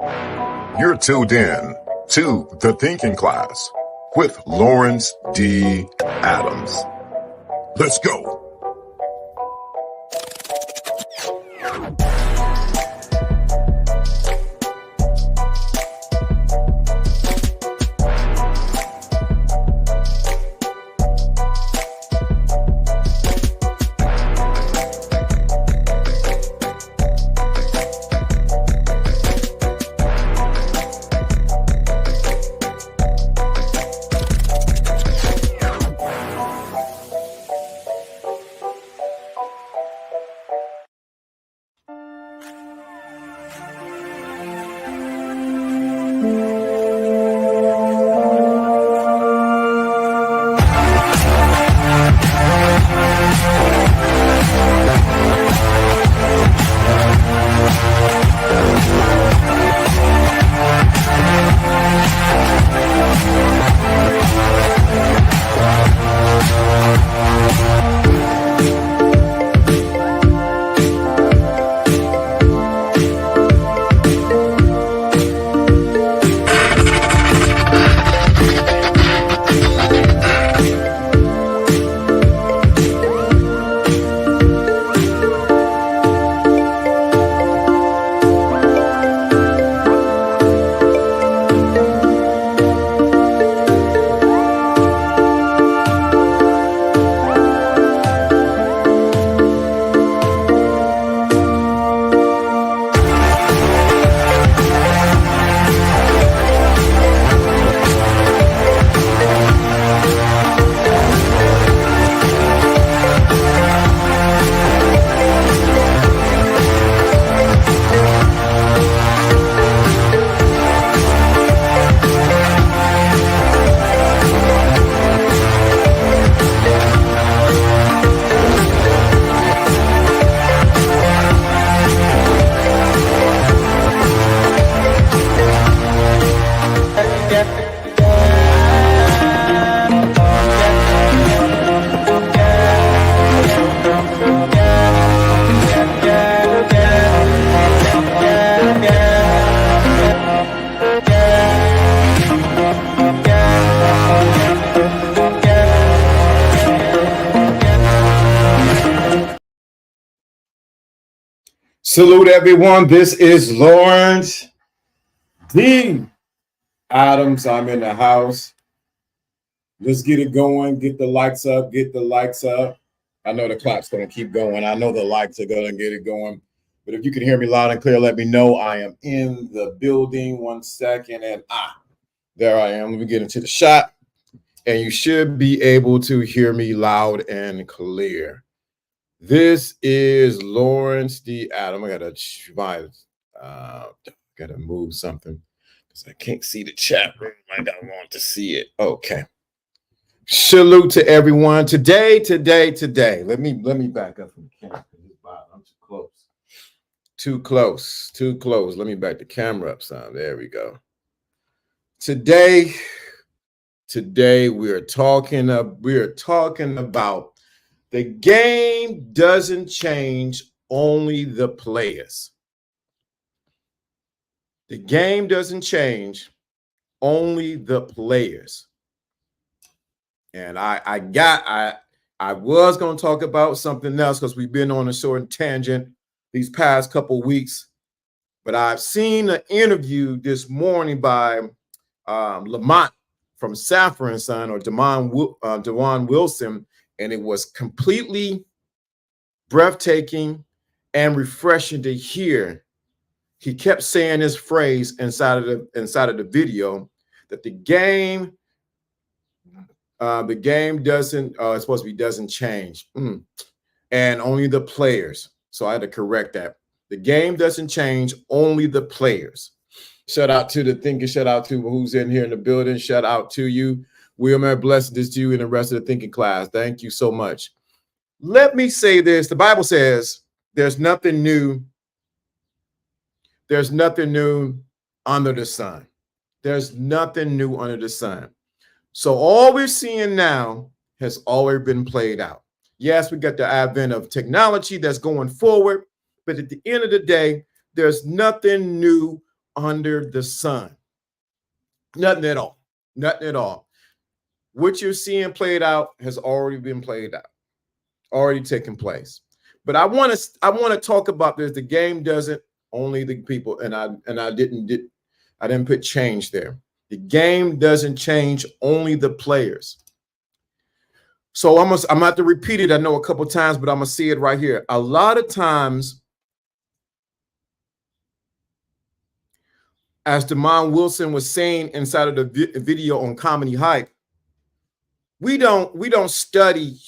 You're tuned in to The Thinking Class with Lawrence D. Adams. Let's go. Salute everyone. This is Lawrence D. Adams. I'm in the house. Let's get it going. Get the lights up. Get the lights up. I know the clock's going to keep going. I know the lights are going to get it going. But if you can hear me loud and clear, let me know. I am in the building. 1 second. And there I am. Let me get into the shot. And you should be able to hear me loud and clear. This is Lawrence D. Adams. I gotta move something because I can't see the chat room like I want to see it. Okay. Salute to everyone. Today. Let me back up from the camera. I'm too close. Let me back the camera up some. There we go. Today we're talking about the game doesn't change, only the players. The game doesn't change, only the players. And I was going to talk about something else because we've been on a certain tangent these past couple weeks. But I've seen an interview this morning by Lamont from Saffron Son or Dewan Wilson. And it was completely breathtaking and refreshing to hear. He kept saying this phrase inside of the video that the game doesn't change, and only the players. So I had to correct that. The game doesn't change, only the players. Shout out to the thinker. Shout out to who's in here in the building. Shout out to you. Wilmer, blessings to you and the rest of the thinking class. Thank you so much. Let me say this. The Bible says there's nothing new. There's nothing new under the sun. There's nothing new under the sun. So all we're seeing now has already been played out. Yes, we got the advent of technology that's going forward, but at the end of the day, there's nothing new under the sun. Nothing at all. Nothing at all. What you're seeing played out has already been played out, already taken place. But I want to talk about this. The game doesn't, only the people, and I didn't put change there. The game doesn't change, only the players. So I'm gonna have to repeat it. I know a couple times, but I'm gonna see it right here. A lot of times, as Demond Wilson was saying inside of the video on Comedy Hype, we don't study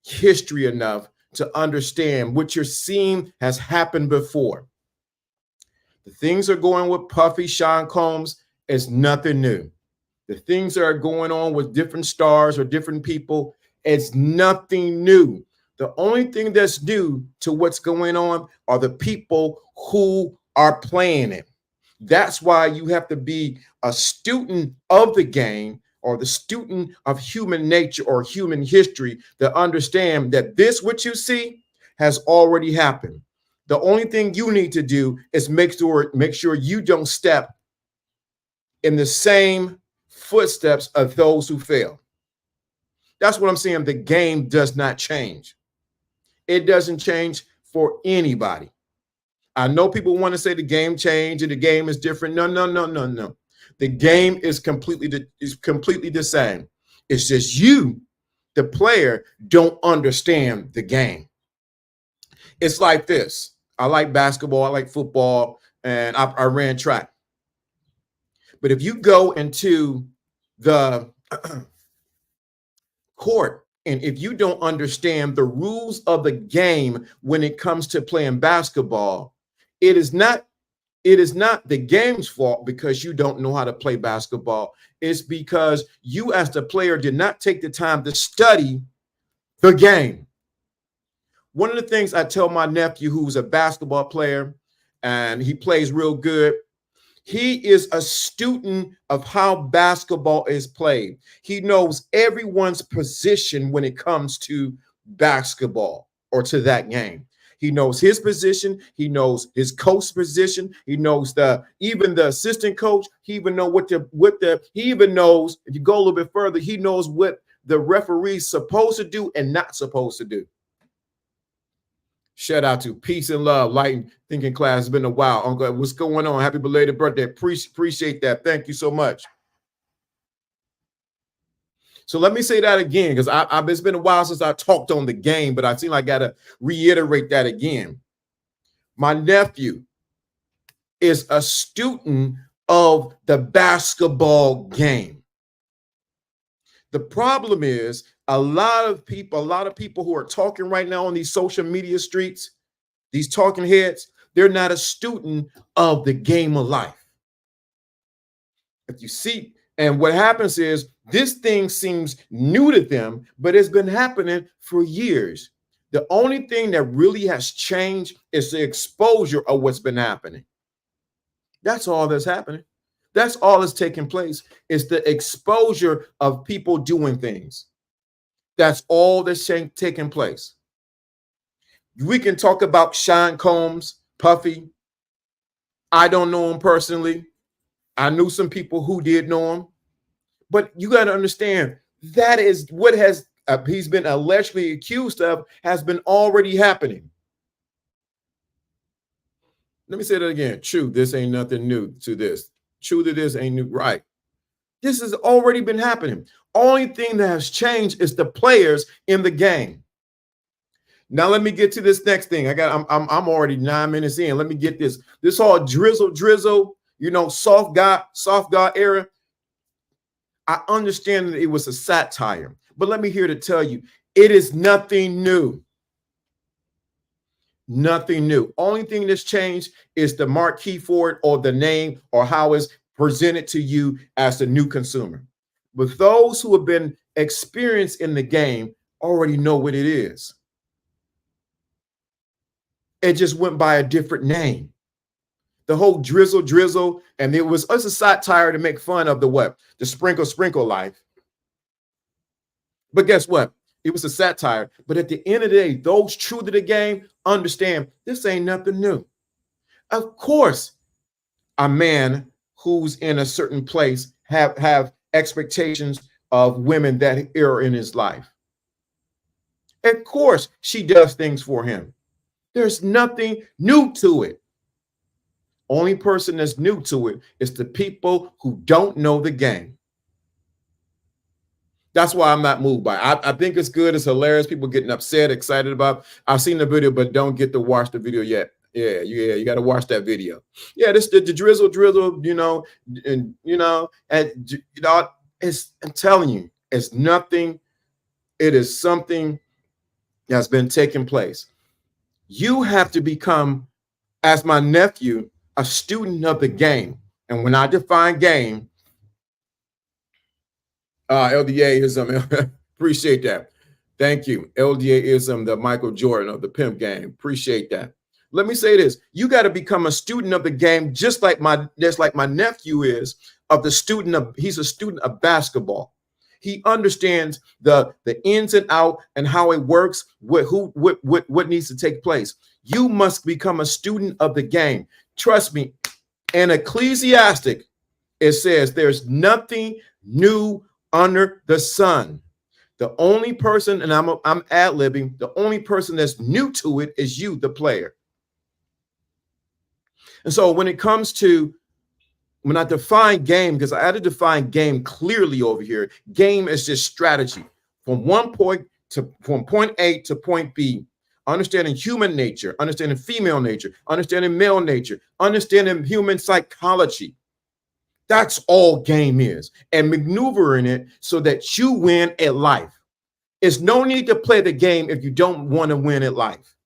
history enough to understand what you're seeing has happened before. The things are going with Puffy, Sean Combs is nothing new. The things that are going on with different stars or different people, it's nothing new. The only thing that's new to what's going on are the people who are playing it. That's why you have to be a student of the game, or the student of human nature or human history, to understand that this, what you see, has already happened. The only thing you need to do is make sure you don't step in the same footsteps of those who fail. That's what I'm saying. The game does not change. It doesn't change for anybody. I know people want to say the game changed and the game is different. No. The game is completely the same. It's just you, the player, don't understand the game. It's like this. I like basketball, I like football, and I ran track. But if you go into the court and if you don't understand the rules of the game when it comes to playing basketball, it is not the game's fault because you don't know how to play basketball. It's because you, as the player, did not take the time to study the game. One of the things I tell my nephew, who's a basketball player, and he plays real good, he is a student of how basketball is played. He knows everyone's position when it comes to basketball or to that game. He knows his position. He knows his coach's position. He knows even the assistant coach. He even know he even knows, if you go a little bit further, he knows what the referee's supposed to do and not supposed to do. Shout out to Peace and Love, Light Thinking Class. It's been a while. Uncle, what's going on? Happy belated birthday. Appreciate that. Thank you so much. So let me say that again, because it's been a while since I talked on the game, but I seem like I got to reiterate that again. My nephew is a student of the basketball game. The problem is a lot of people who are talking right now on these social media streets, these talking heads, they're not a student of the game of life. If you see, and what happens is this thing seems new to them, but it's been happening for years. The only thing that really has changed is the exposure of what's been happening. That's all that's happening. That's all that's taking place. It's the exposure of people doing things. That's all that's taking place. We can talk about Sean Combs, Puffy. I don't know him personally. I knew some people who did know him. But you got to understand, that is what he's been allegedly accused of has been already happening. Let me say that again. True, this ain't nothing new to this. True that this ain't new, right? This has already been happening. Only thing that has changed is the players in the game. Now let me get to this next thing. I'm already 9 minutes in. Let me get this. This all drizzle, soft God era. I understand that it was a satire, but let me here to tell you, it is nothing new. Nothing new. Only thing that's changed is the marquee for it, or the name, or how it's presented to you as the new consumer. But those who have been experienced in the game already know what it is. It just went by a different name. The whole drizzle, and it's a satire to make fun of the sprinkle life. But guess what? It was a satire. But at the end of the day, those true to the game understand this ain't nothing new. Of course, a man who's in a certain place have expectations of women that are in his life. Of course, she does things for him. There's nothing new to it. Only person that's new to it is the people who don't know the game. That's why I'm not moved by it. I think it's good. It's hilarious. People getting upset, excited about. I've seen the video, but don't get to watch the video yet. Yeah, you got to watch that video. Yeah, this the drizzle, and it's. I'm telling you, it's nothing. It is something that's been taking place. You have to become, as my nephew, a student of the game. And when I define game, LDA appreciate that. Thank you. LDA is the Michael Jordan of the pimp game. Appreciate that. Let me say this. You got to become a student of the game, just like my nephew is of the student of, he's a student of basketball. He understands the ins and out and how it works, what needs to take place. You must become a student of the game. Trust me, in Ecclesiastic, it says there's nothing new under the sun. The only person, and I'm ad-libbing, the only person that's new to it is you, the player. And so when it comes to, when I define game, because I had to define game clearly over here, game is just strategy from point A to point B, understanding human nature, understanding female nature, understanding male nature, understanding human psychology. That's all game is, and maneuvering it so that you win at life. There's no need to play the game if you don't want to win at life.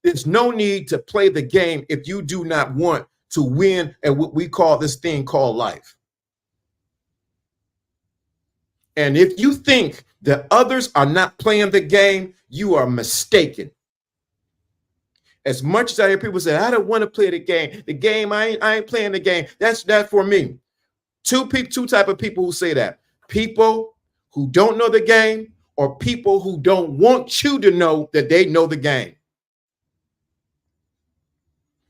There's no need to play the game if you do not want to win at what we call this thing called life. And if you think that others are not playing the game, you are mistaken. As much as I hear people say, I don't want to play the game, I ain't playing the game. That's for me. Two type of people who say that. People who don't know the game, or people who don't want you to know that they know the game.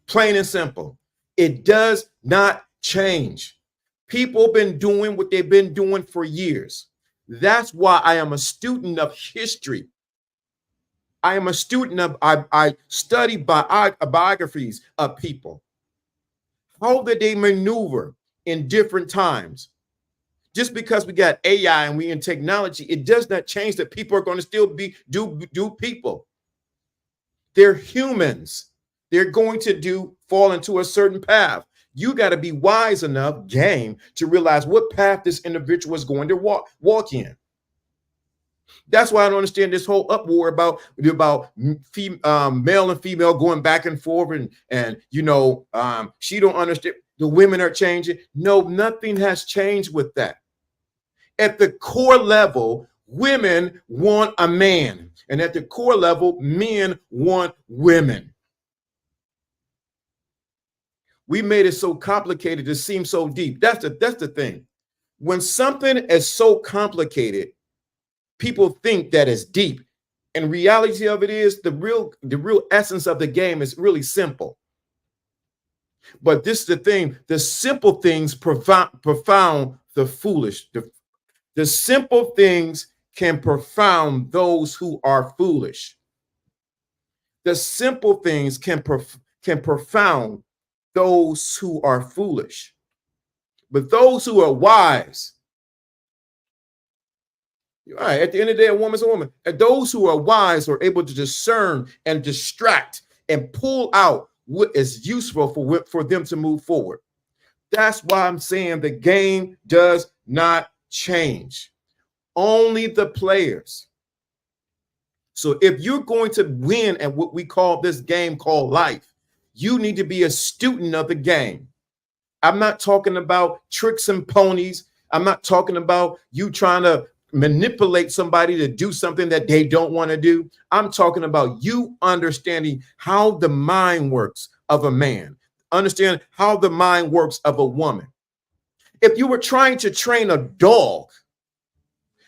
Plain and simple. It does not change. People been doing what they've been doing for years. That's why I am a student of history. I am a student of, I study biographies of people. How did they maneuver in different times? Just because we got AI and we in technology, it does not change that people are going to still do people. They're humans. They're going to fall into a certain path. You got to be wise enough, game, to realize what path this individual is going to walk in. That's why I don't understand this whole uproar about male and female going back and forth, and she don't understand. The women are changing. No, nothing has changed with that. At the core level, women want a man, and at the core level, men want women. We made it so complicated to seem so deep. That's the thing. When something is so complicated, people think that it's deep. And reality of it is the real essence of the game is really simple. But this is the thing: the simple things profound the foolish. The simple things can profound those who are foolish. The simple things can profound those who are foolish. But those who are wise, all right, at the end of the day, a woman's a woman. And those who are wise are able to discern and distract and pull out what is useful for them to move forward. That's why I'm saying the game does not change. Only the players. So if you're going to win at what we call this game called life, you need to be a student of the game. I'm not talking about tricks and ponies. I'm not talking about you trying to manipulate somebody to do something that they don't want to do. I'm talking about you understanding how the mind works of a man, understand how the mind works of a woman. If you were trying to train a dog,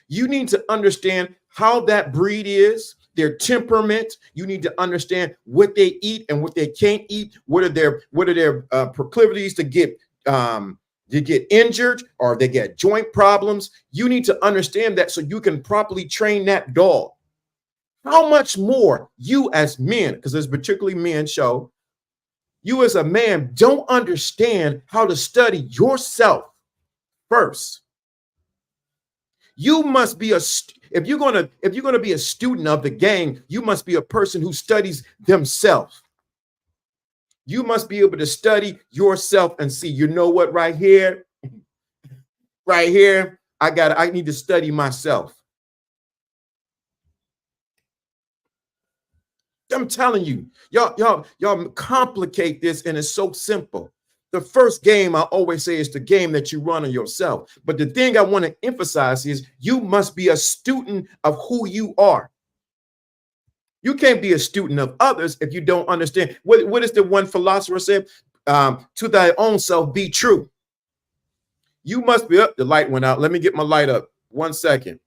you need to understand how that breed is, their temperament. You need to understand what they eat and what they can't eat. What are their proclivities to get injured, or they get joint problems. You need to understand that so you can properly train that dog. How much more you as men, because there's particularly men show, you as a man don't understand how to study yourself first. You must be if you're gonna be a student of the game, you must be a person who studies themselves. You must be able to study yourself and see, you know what, right here, I need to study myself. I'm telling you, y'all complicate this, and it's so simple. The first game, I always say, is the game that you run on yourself. But the thing I want to emphasize is you must be a student of who you are. You can't be a student of others if you don't understand. What is the one philosopher said? To thy own self be true. You must be up. The light went out. Let me get my light up. 1 second.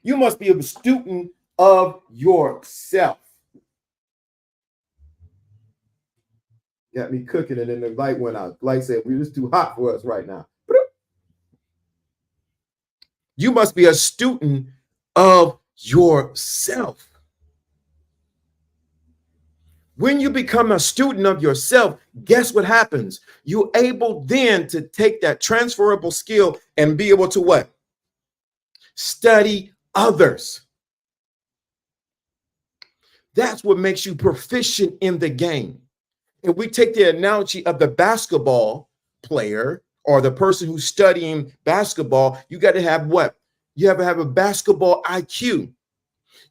You must be a student of yourself. Got me cooking, and then the light went out. Light said, "It's too hot for us right now." You must be a student of yourself. When you become a student of yourself, guess what happens? You're able then to take that transferable skill and be able to what? Study others. That's what makes you proficient in the game. If we take the analogy of the basketball player or the person who's studying basketball, you got to have what? You have to have a basketball IQ.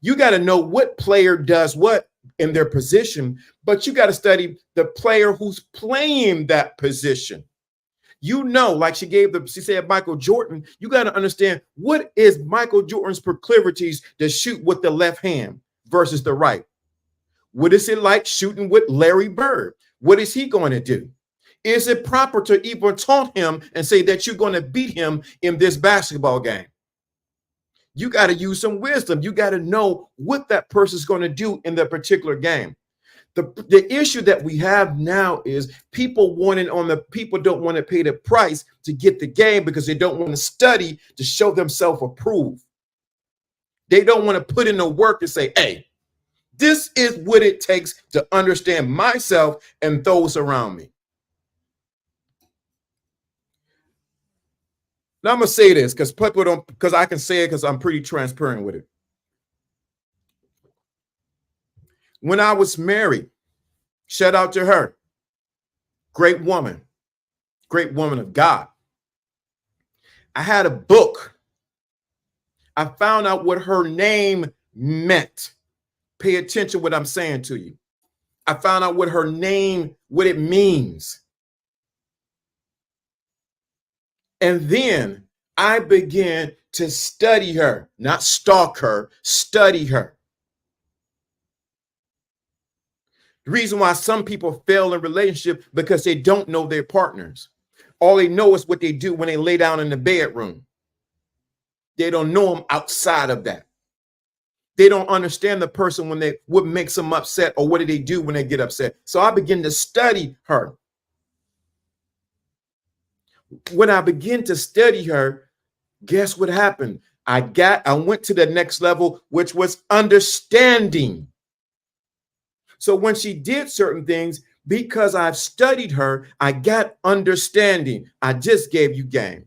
You got to know what player does what in their position, but you got to study the player who's playing that position. You know, like she said Michael Jordan, you got to understand what is Michael Jordan's proclivities to shoot with the left hand versus the right. What is it like shooting with Larry Bird? What is he going to do? Is it proper to even taunt him and say that you're going to beat him in this basketball game? You got to use some wisdom. You got to know what that person's going to do in that particular game. The issue that we have now is people don't want to pay the price to get the game because they don't want to study to show themselves approved. They don't want to put in the work to say, hey, this is what it takes to understand myself and those around me. Now I'm gonna say this because I can say it because I'm pretty transparent with it. When I was married, shout out to her, great woman of God. I had a book. I found out what her name meant. Pay attention to what I'm saying to you. I found out what it means. And then I began to study her, not stalk her, study her. The reason why some people fail in relationship because they don't know their partners. All they know is what they do when they lay down in the bedroom. They don't know them outside of that. They don't understand the person what makes them upset or what do they do when they get upset. So I begin to study her. When I begin to study her, guess what happened? I went to the next level, which was understanding. So when she did certain things, because I've studied her, I got understanding. I just gave you game.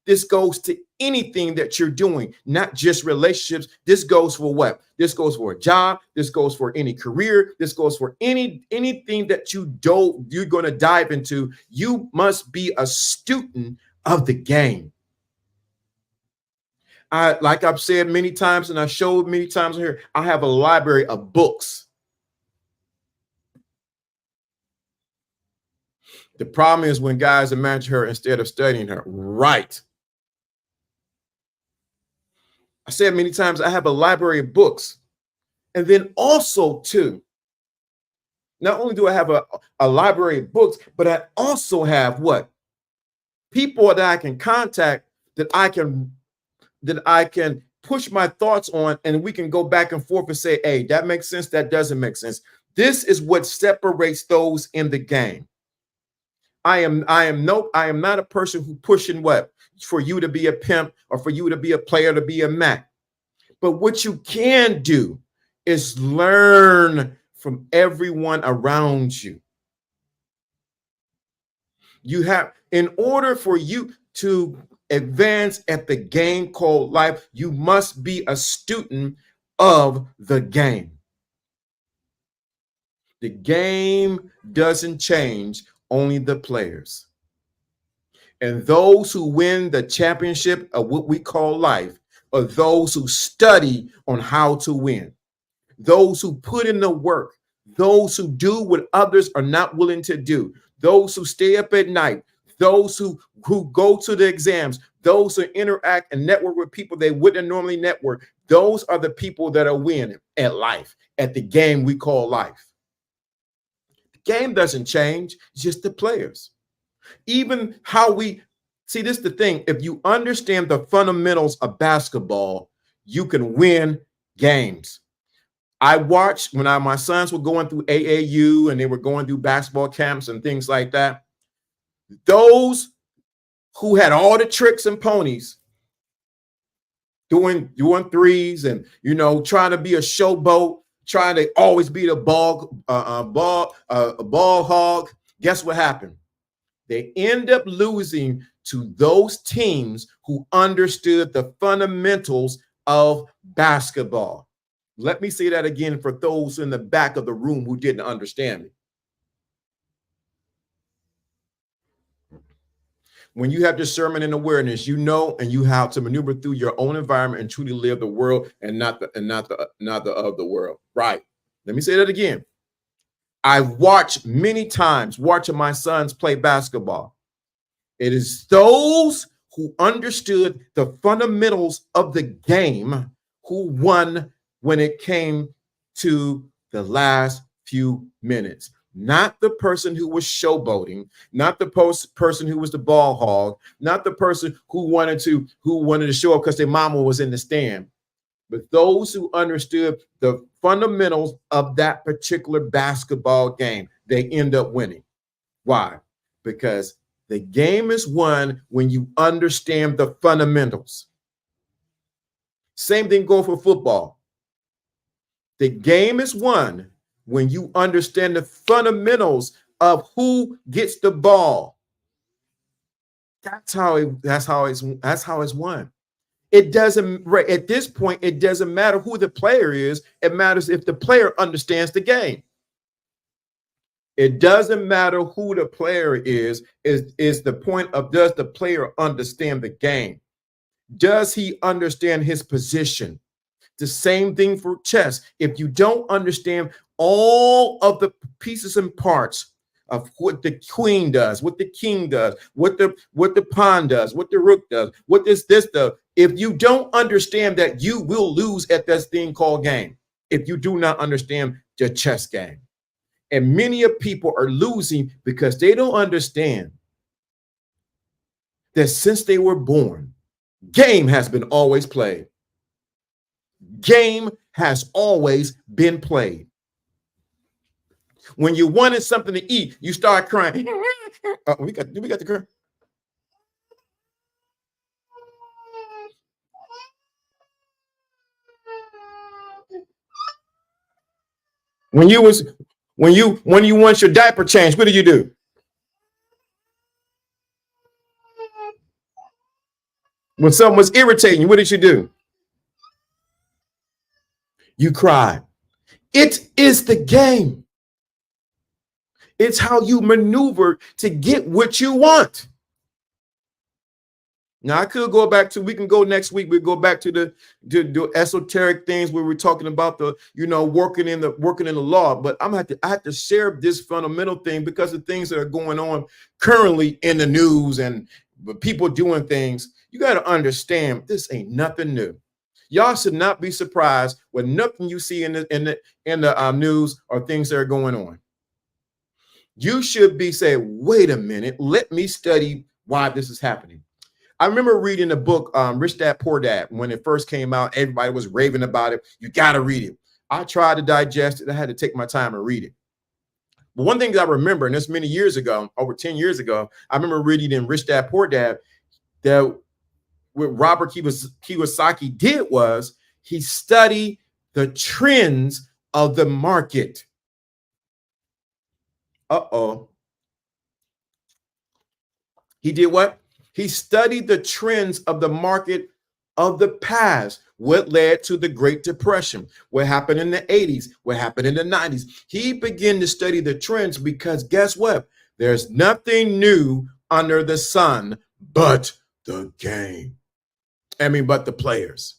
This goes to anything that you're doing, not just relationships. This goes for what? This goes for a job. This goes for any career. This goes for anything that you're going to dive into. You must be a student of the game. Like I've said many times, and I showed many times here, I have a library of books. The problem is when guys imagine her instead of studying her. Right. I said many times, I have a library of books. And then also, too, not only do I have a library of books, but I also have what? People that I can contact that I can that I can push my thoughts on, and we can go back and forth and say, hey, that makes sense, that doesn't make sense. This is what separates those in the game. I am not a person who pushing what for you to be a pimp or for you to be a player to be a Mac. But what you can do is learn from everyone around you. You have, in order for you to advance at the game called life, you must be a student of the game. The game doesn't change, only the players. And those who win the championship of what we call life are those who study on how to win, those who put in the work, those who do what others are not willing to do, those who stay up at night, those who go to the exams, those who interact and network with people they wouldn't normally network. Those are the people that are winning at life, at the game we call life. The game doesn't change, it's just the players. Even how we see, this is the thing. If you understand the fundamentals of basketball, you can win games. I watched when my sons were going through AAU and they were going through basketball camps and things like that. Those who had all the tricks and ponies, doing threes and trying to be a showboat, trying to always be the ball hog. Guess what happened? They end up losing to those teams who understood the fundamentals of basketball. Let me say that again for those in the back of the room who didn't understand me. When you have discernment and awareness, you know, and you have to maneuver through your own environment and truly live the world and not the of the world. Right. Let me say that again. I've watched many times watching my sons play basketball. It is those who understood the fundamentals of the game who won when it came to the last few minutes. Not the person who was showboating, not the person who was the ball hog, not the person who wanted to show up because their mama was in the stand, but those who understood the fundamentals of that particular basketball game. They end up winning. Why? Because the game is won when you understand the fundamentals. Same thing goes for football. The game is won when you understand the fundamentals of who gets the ball. That's how it's won. It doesn't, at this point, it doesn't matter who the player is. It matters if the player understands the game. It doesn't matter who the player is the point of, does the player understand the game? Does he understand his position? The same thing for chess. If you don't understand all of the pieces and parts of what the queen does, what the king does, what the pawn does, what the rook does, what this does, if you don't understand that, you will lose at this thing called game. If you do not understand the chess game. And many of people are losing because they don't understand that since they were born, game has been always played. Game has always been played. When you wanted something to eat, you start crying. We got the cry. When you want your diaper changed, what do you do? When someone was irritating you, what did you do? You cried. It is the game. It's how you maneuver to get what you want. Now, I could go back to, we can go next week. We'll go back to the esoteric things where we're talking about the, working in the law. But I have to share this fundamental thing because of things that are going on currently in the news and people doing things. You got to understand, this ain't nothing new. Y'all should not be surprised with nothing you see in the news or things that are going on. You should be saying, wait a minute, let me study why this is happening. I remember reading the book Rich Dad Poor Dad when it first came out. Everybody was raving about it. You got to read it. I tried to digest it. I had to take my time and read it. But one thing that I remember, and this many years ago, over 10 years ago, I remember reading in Rich Dad Poor Dad that what Robert Kiyosaki did was he studied the trends of the market. He did what? He studied the trends of the market of the past. What led to the Great Depression? What happened in the 80s? What happened in the 90s? He began to study the trends because guess what? There's nothing new under the sun but the game. But the players.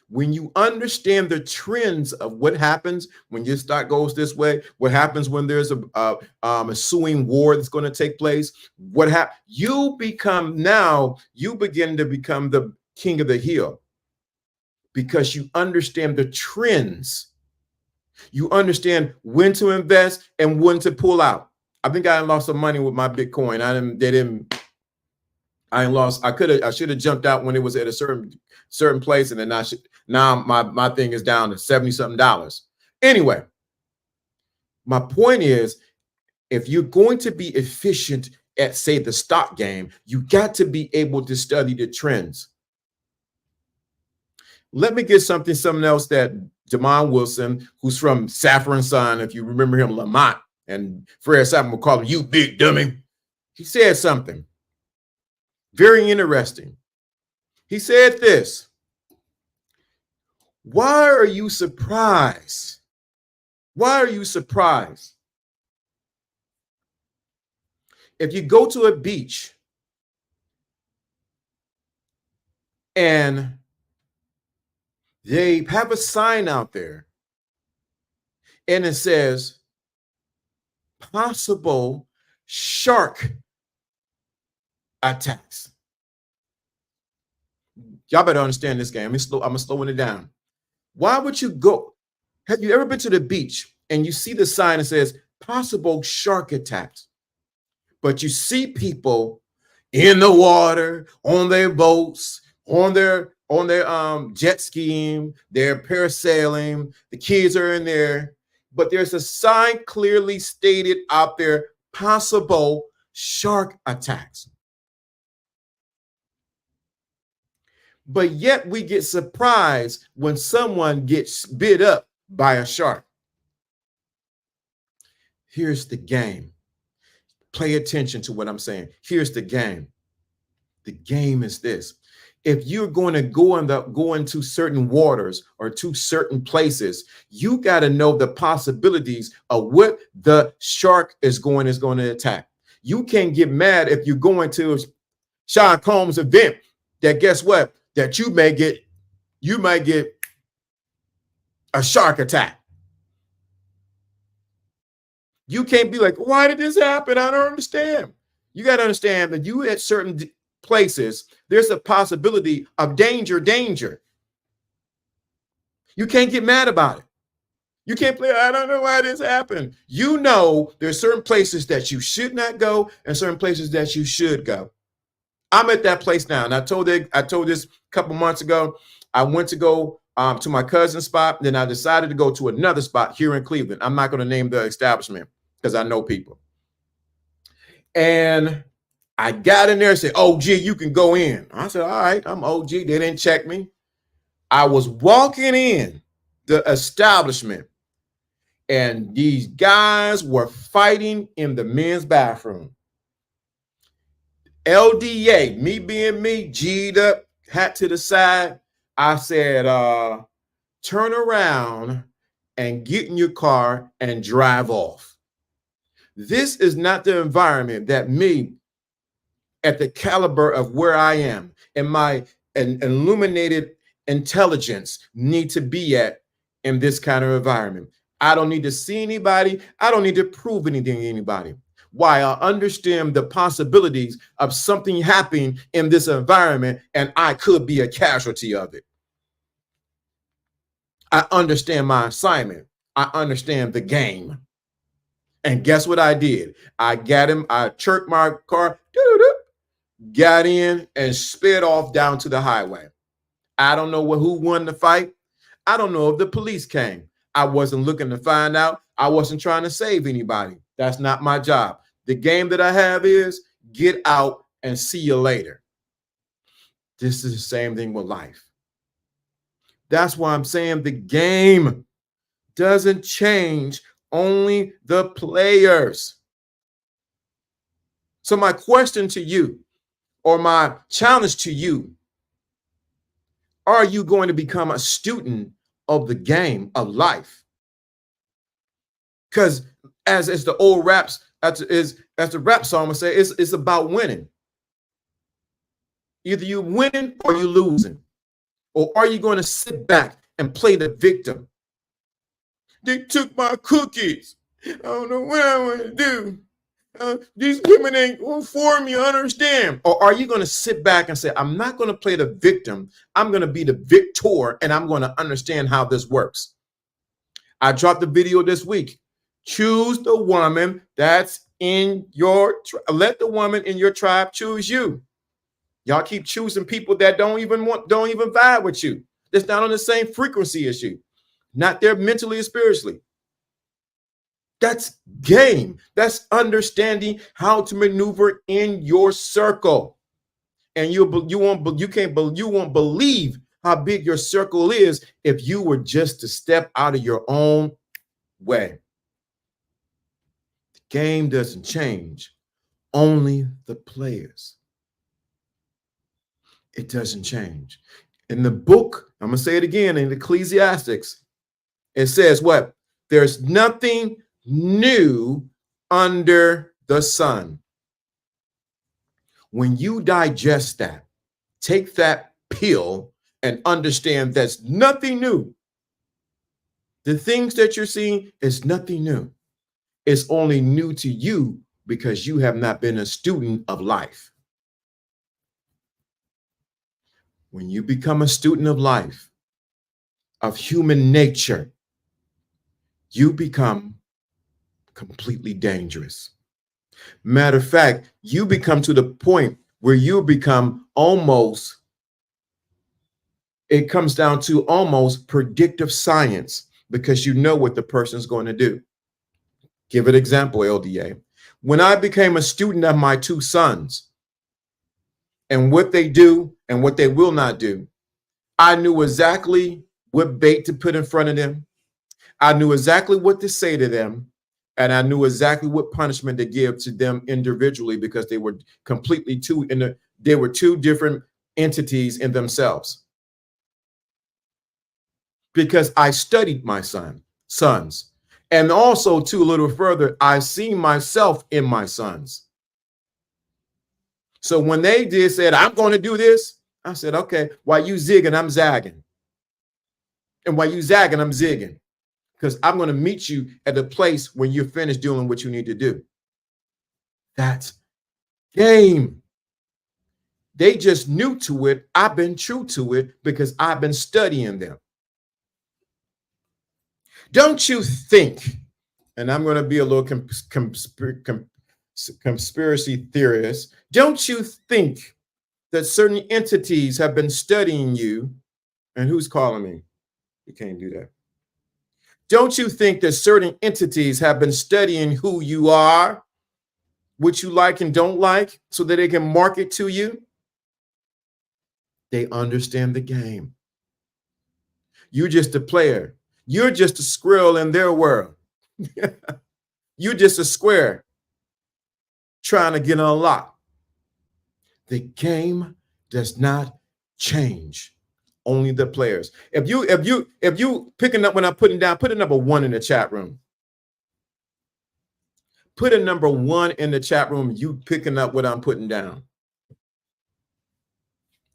When you understand the trends of what happens when your stock goes this way, what happens when there's a ensuing war that's going to take place, you begin to become the king of the hill because you understand the trends. You understand when to invest and when to pull out. I think I lost some money with my Bitcoin. I should have jumped out when it was at a certain place, and then now my thing is down to $70-something. Anyway, my point is, if you're going to be efficient at, say, the stock game, you got to be able to study the trends. Let me get something else that Jamon Wilson, who's from Saffron Son, if you remember him, Lamont, and Fred Saffron will call him, "You big dummy." He said something very interesting. He said this: why are you surprised? Why are you surprised? If you go to a beach and they have a sign out there and it says possible shark attacks. Y'all better understand this game. I'm slowing it down. Why would you go? Have you ever been to the beach and you see the sign that says possible shark attacks, but you see people in the water, on their boats, on their jet skiing, they're parasailing, the kids are in there, but there's a sign clearly stated out there, possible shark attacks. But yet we get surprised when someone gets bit up by a shark. Here's the game. Pay attention to what I'm saying. Here's the game. The game is this. If you're going to go into certain waters or to certain places, you got to know the possibilities of what the shark is going to attack. You can't get mad if you're going to Sean Combs' event that guess what? That you might get a shark attack. You can't be like, why did this happen? I don't understand. You got to understand that you at certain places, there's a possibility of danger. You can't get mad about it. You can't play, I don't know why this happened. You know, there's certain places that you should not go and certain places that you should go. I'm at that place now. And I told this a couple months ago. I went to go to my cousin's spot. Then I decided to go to another spot here in Cleveland. I'm not going to name the establishment because I know people. And I got in there and said, "OG, you can go in." I said, "All right, I'm OG." They didn't check me. I was walking in the establishment and these guys were fighting in the men's bathroom. LDA, me being me, G'd up, hat to the side. I said, turn around and get in your car and drive off. This is not the environment that me, at the caliber of where I am and my illuminated intelligence, need to be at in this kind of environment. I don't need to see anybody. I don't need to prove anything to anybody. Why? I understand the possibilities of something happening in this environment and I could be a casualty of it. I understand my assignment. I understand the game. And guess what I did? I got him. I chirked my car. got in, and sped off down to the highway. I don't know who won the fight. I don't know if the police came. I wasn't looking to find out. I wasn't trying to save anybody. That's not my job. The game that I have is get out and see you later. This is the same thing with life. That's why I'm saying the game doesn't change, only the players. So my question to you, or my challenge to you, are you going to become a student of the game of life? Because as the old raps, as the rap song would say, it's about winning. Either you winning or you losing. Or are you going to sit back and play the victim? They took my cookies. I don't know what I want to do. These women ain't for me, understand? Or are you going to sit back and say, I'm not going to play the victim. I'm going to be the victor, and I'm going to understand how this works. I dropped the video this week. Choose the woman that's in your let the woman in your tribe choose you. Y'all keep choosing people that don't even vibe with you. That's not on the same frequency as you. Not there mentally or spiritually. That's game. That's understanding how to maneuver in your circle. And you won't believe how big your circle is if you were just to step out of your own way. The game doesn't change, only the players. It doesn't change. In the book, I'm going to say it again, in Ecclesiastics, it says what? There's nothing new under the sun. When you digest that, take that pill and understand that's nothing new. The things that you're seeing is nothing new. It's only new to you because you have not been a student of life. When you become a student of life, of human nature, you become completely dangerous. Matter of fact, you become to the point where you become almost, it comes down to almost predictive science because you know what the person's going to do. Give an example, LDA. When I became a student of my two sons and what they do and what they will not do, I knew exactly what bait to put in front of them. I knew exactly what to say to them. And I knew exactly what punishment to give to them individually because they were completely they were two different entities in themselves. Because I studied my sons. And also, too, a little further, I see myself in my sons. So when they said, I'm going to do this, I said, okay, while you zigging, I'm zagging. And while you zagging, I'm zigging. Because I'm going to meet you at the place when you're finished doing what you need to do. That's game. They just new to it. I've been true to it because I've been studying them. Don't you think, and I'm going to be a little conspiracy theorist, don't you think that certain entities have been studying you? And who's calling me? You can't do that. Don't you think that certain entities have been studying who you are, what you like and don't like, so that they can market to you? They understand the game. You're just a player. You're just a squirrel in their world. You're just a square trying to get unlocked. The game does not change. Only the players. If you picking up when I'm putting down, put a number 1 in the chat room. Put a number 1 in the chat room. You picking up what I'm putting down.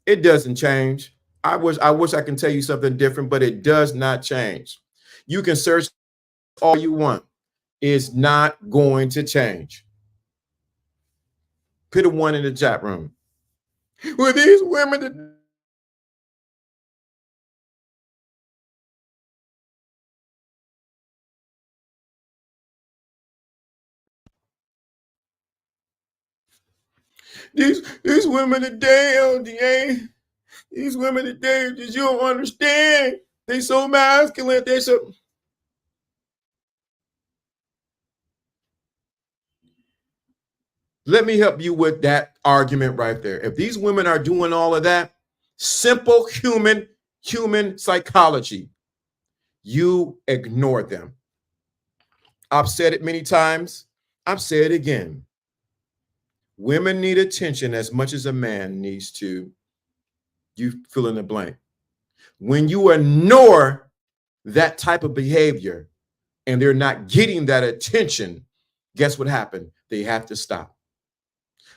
It doesn't change. I wish I can tell you something different, but it does not change. You can search all you want. It's not going to change. Put a 1 in the chat room. Well, these women that These women today, LDA, these women today, just you don't understand. They so masculine. They so. Let me help you with that argument right there. If these women are doing all of that, simple human psychology, you ignore them. I've said it many times. I've said it again. Women need attention as much as a man needs to. You fill in the blank. When you ignore that type of behavior and they're not getting that attention, guess what happened? They have to stop.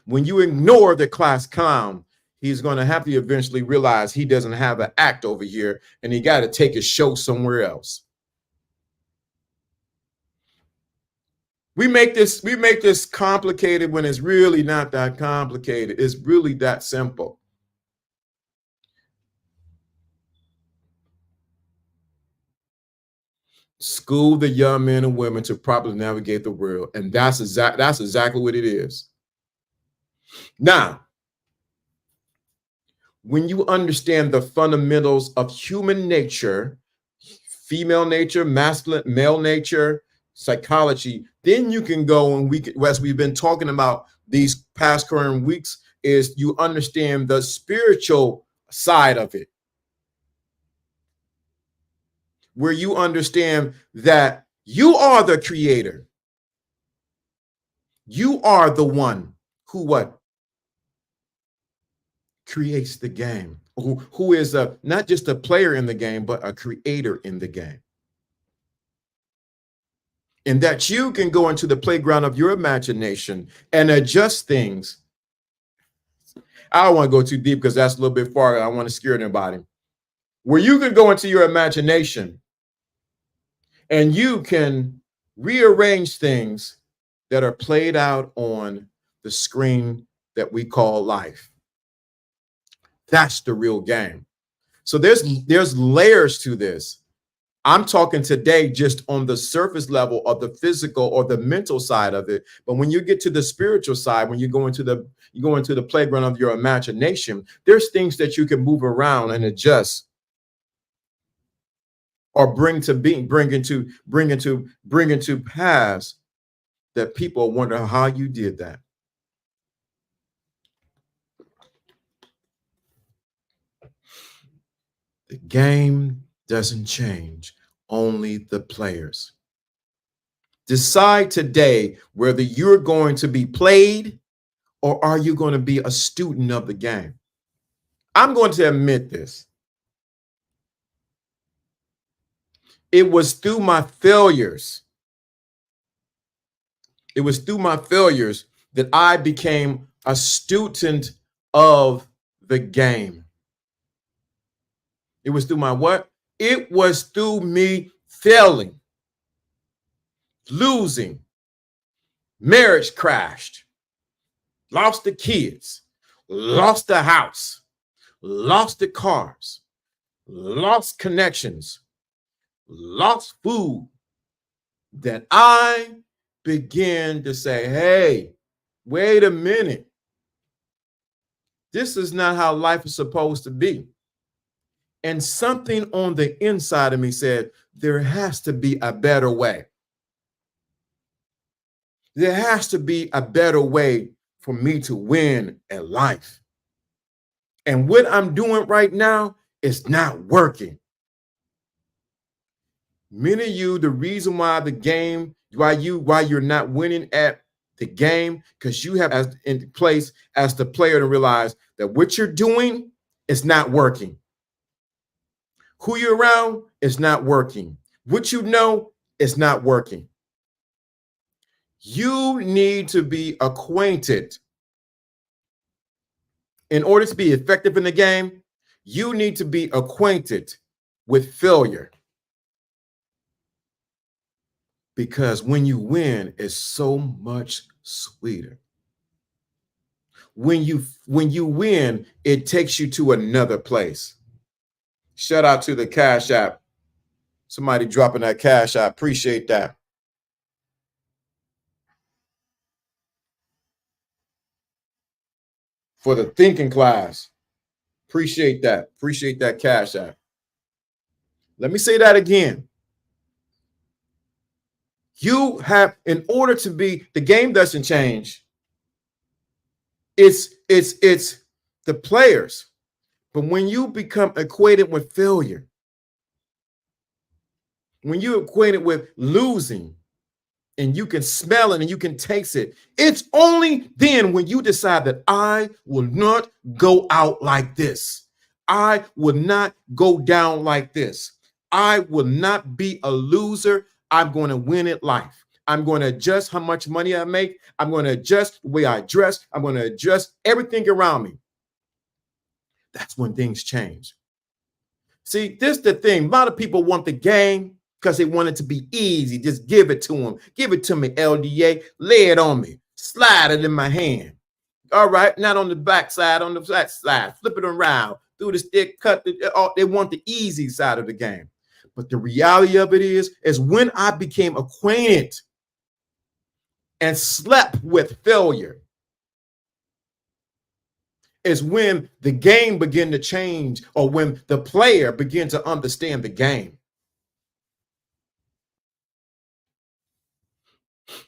When you ignore the class clown, he's going to have to eventually realize he doesn't have an act over here and he got to take his show somewhere else. We make this complicated when it's really not that complicated. It's really that simple. School the young men and women to properly navigate the world, and that's exactly what it is. Now, when you understand the fundamentals of human nature, female nature, masculine, male nature, psychology, then you can go and as we've been talking about these past current weeks, is you understand the spiritual side of it, where you understand that you are the creator. You are the one who what? Creates the game, who is not just a player in the game, but a creator in the game. And that you can go into the playground of your imagination and adjust things. I don't want to go too deep because that's a little bit far. I don't want to scare anybody. Where you can go into your imagination and you can rearrange things that are played out on the screen that we call life. That's the real game. So there's layers to this. I'm talking today just on the surface level of the physical or the mental side of it. But when you get to the spiritual side, when you go into the playground of your imagination, there's things that you can move around and adjust or bring into pass that people wonder how you did that. The game doesn't change, only the players. Decide today whether you're going to be played or are you going to be a student of the game. I'm going to admit this. It was through my failures. It was through my failures that I became a student of the game. It was through my what? It was through me failing, losing, marriage crashed, lost the kids, lost the house, lost the cars, lost connections, lost food, that I began to say, hey, wait a minute. This is not how life is supposed to be. And something on the inside of me said, there has to be a better way. There has to be a better way for me to win at life. And what I'm doing right now is not working. Many of you, the reason why the game, why you're not winning at the game, because you have as in place as the player to realize that what you're doing is not working. Who you're around is not working. What you know is not working. You need to be acquainted. In order to be effective in the game, you need to be acquainted with failure. Because when you win, it's so much sweeter. When you win, it takes you to another place. Shout out to the Cash App. Somebody dropping that Cash. I appreciate that. for the thinking class. Appreciate that. Appreciate that cash app. Let me say that again. You have, in order to be, the game doesn't change. It's the players. But when you become equated with failure, when you're acquainted with losing, and you can smell it and you can taste it, it's only then when you decide that I will not go out like this. I will not go down like this. I will not be a loser. I'm going to win at life. I'm going to adjust how much money I make. I'm going to adjust the way I dress. I'm going to adjust everything around me. That's when things change. See, this is the thing. A lot of people want the game because they want it to be easy. Just give it to them. Give it to me, LDA. Lay it on me. Slide it in my hand. All right, not on the back side, on the back side. Flip it around. Through the stick, cut. They want the easy side of the game. But the reality of it is when I became acquainted and slept with failure, is when the game began to change, or when the player began to understand the game.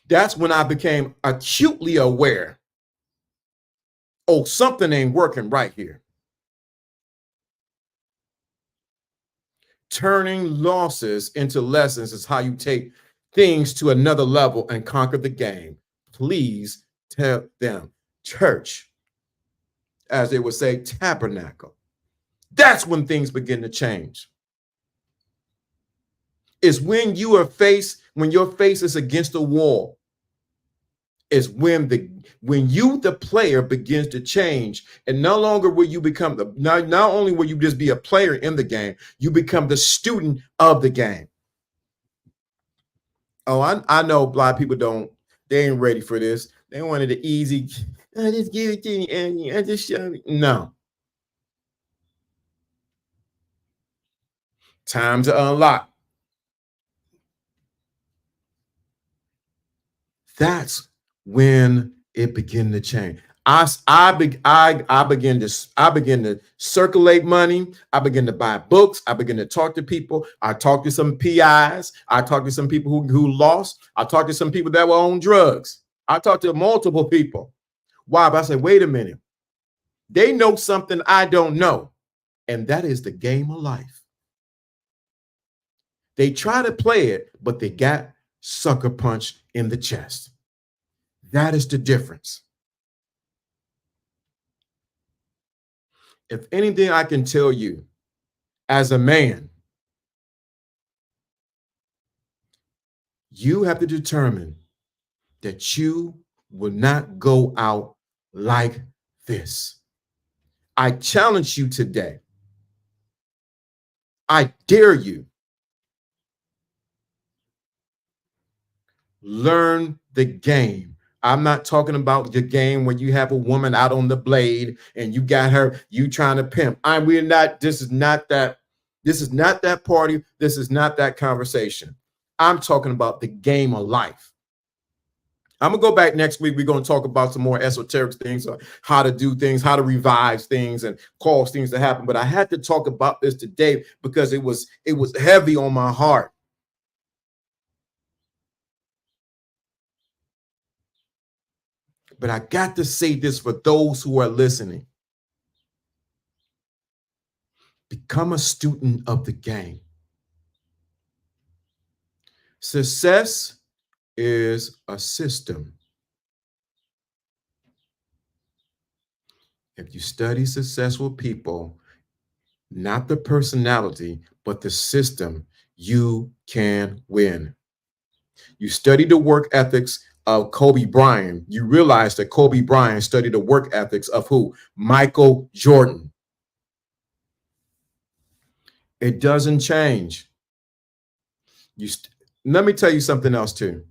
That's when I became acutely aware. Oh, something ain't working right here. Turning losses into lessons is how you take things to another level and conquer the game. Please tell them. Church, as they would say, tabernacle. That's when things begin to change. It's when you are when your face is against the wall. Is when the player begins to change, and no longer will you become not only will you just be a player in the game, you become the student of the game. Oh, I know a lot of people they ain't ready for this. They wanted the easy. I just give it to you, and I just show you. No. Time to unlock. That's when it began to change. I begin to circulate money. I begin to buy books. I begin to talk to people. I talked to some PIs. I talked to some people who lost. I talked to some people that were on drugs. I talked to multiple people. Why? But I said, wait a minute. They know something I don't know, and that is the game of life. They try to play it, but they got sucker punched in the chest. That is the difference. If anything I can tell you as a man, you have to determine that you will not go out like this. I challenge you today. I dare you. Learn the game. I'm not talking about the game when you have a woman out on the blade and you got her, you trying to pimp. This is not that party. This is not that conversation. I'm talking about the game of life. I'm gonna go back next week. We're gonna talk about some more esoteric things, how to do things, how to revive things and cause things to happen. But I had to talk about this today because it was heavy on my heart. But I got to say this for those who are listening. Become a student of the game. Success is a system. If you study successful people, not the personality, but the system, you can win. You study the work ethics of Kobe Bryant, you realize that Kobe Bryant studied the work ethics of who? Michael Jordan. It doesn't change. Let me tell you something else too.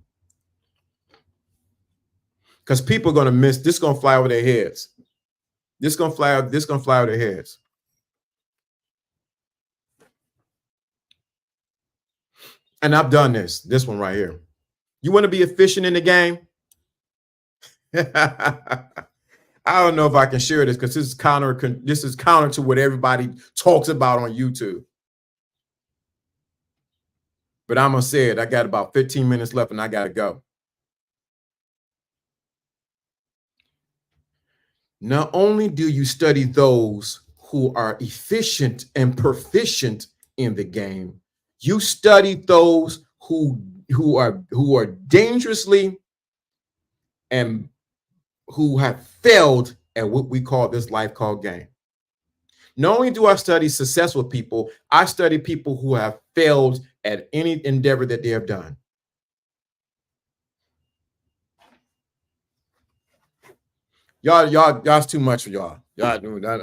Because people are going to miss, this is going to fly over their heads. This is going to fly over their heads. And I've done this one right here. You want to be efficient in the game? I I don't know if I can share this because this is counter to what everybody talks about on YouTube. But I'm gonna say it. I got about 15 minutes left and I gotta go. Not only do you study those who are efficient and proficient in the game, you study those who are dangerously and who have failed at what we call this life called game. Not only do I study successful people, I study people who have failed at any endeavor that they have done. Y'all's too much for y'all. Y'all doing that.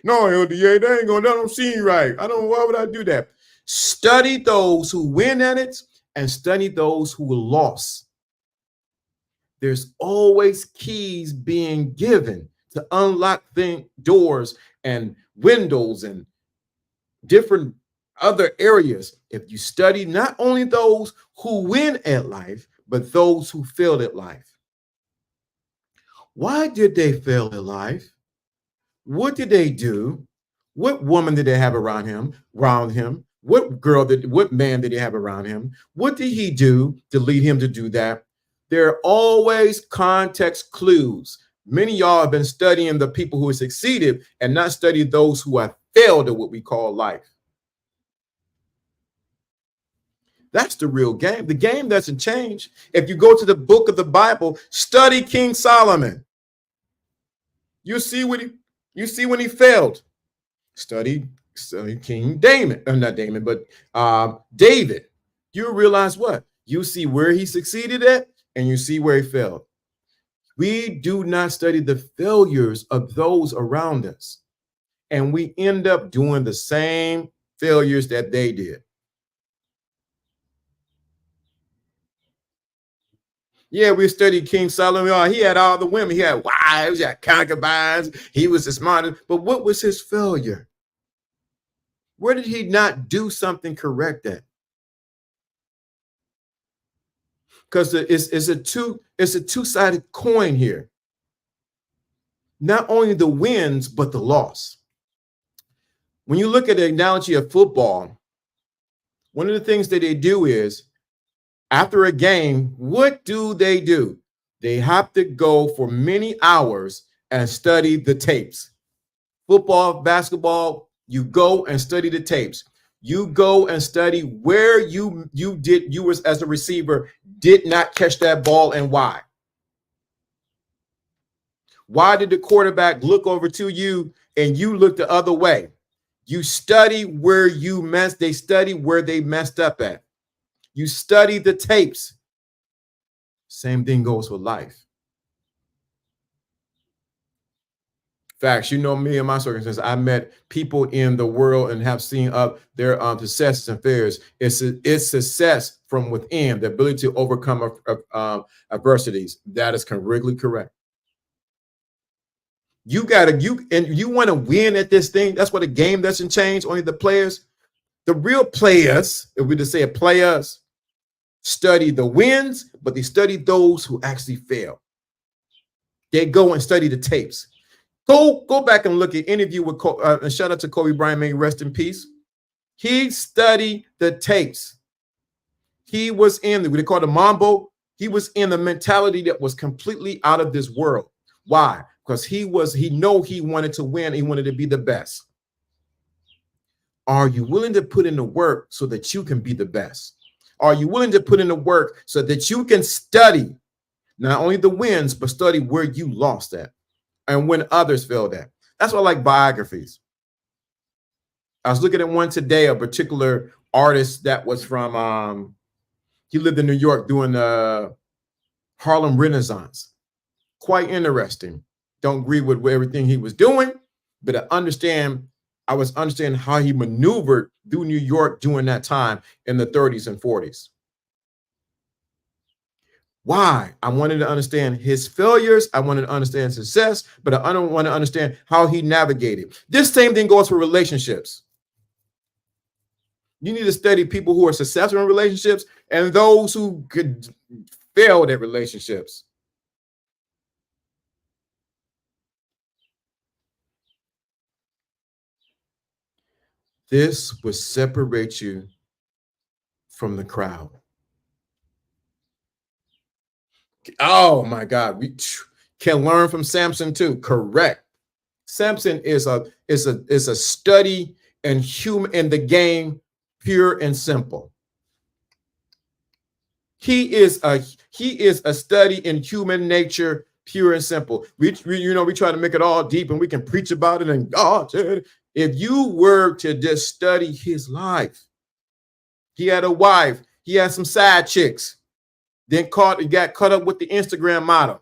No, LDA, that don't seem right. I don't. Why would I do that? Study those who win at it and study those who lost. There's always keys being given to unlock doors and windows and different other areas. If you study not only those who win at life, but those who failed at life. Why did they fail at life? What did they do? What woman did they have around him? What man did he have around him? What did he do to lead him to do that? There are always context clues. Many of y'all have been studying the people who have succeeded and not studied those who have failed at what we call life. That's the real game. The game doesn't change. If you go to the book of the Bible, study King Solomon. You see when he failed. Study King David, David. You realize what? You see where he succeeded at, and you see where he failed. We do not study the failures of those around us, and we end up doing the same failures that they did. Yeah, we studied King Solomon. He had all the women. He had wives, he had concubines. He was the smartest. But what was his failure? Where did he not do something correct at? Because it's a two-sided coin here. Not only the wins, but the loss. When you look at the analogy of football, one of the things that they do is, after a game, what do? They have to go for many hours and study the tapes. Football, basketball, you go and study the tapes. You go and study where you as a receiver did not catch that ball and why. Why did the quarterback look over to you and you look the other way? You study where they study where they messed up at. You study the tapes. Same thing goes with life. Facts, you know me and my circumstances. I met people in the world and have seen their successes and failures. It's success from within, the ability to overcome adversities. That is really correct. You want to win at this thing. That's why the game doesn't change. Only the players, the real players, if we just say players, study the wins, but they study those who actually fail. They go and study the tapes. Go back and look at interview with and shout out to Kobe Bryant, may he rest in peace. He studied the tapes. He was in what they call the Mambo. He was in the mentality that was completely out of this world. Why? Because he wanted to win. He wanted to be the best. Are you willing to put in the work so that you can be the best? Are you willing to put in the work so that you can study not only the wins, but study where you lost at and when others failed at? That's why I like biographies. I was looking at one today, a particular artist that was from, he lived in New York doing the Harlem Renaissance. Quite interesting. Don't agree with everything he was doing, but I was understanding how he maneuvered through New York during that time in the 30s and 40s. Why? I wanted to understand his failures. I wanted to understand success, but I don't want to understand how he navigated. This same thing goes for relationships. You need to study people who are successful in relationships and those who could fail at relationships. This will separate you from the crowd. Oh my God, we can learn from Samson too. Correct. Samson is a study in the game, pure and simple. He is a study in human nature, pure and simple. We try to make it all deep, and we can preach about it. And God said, if you were to just study his life, he had a wife, he had some side chicks, then got caught up with the Instagram model.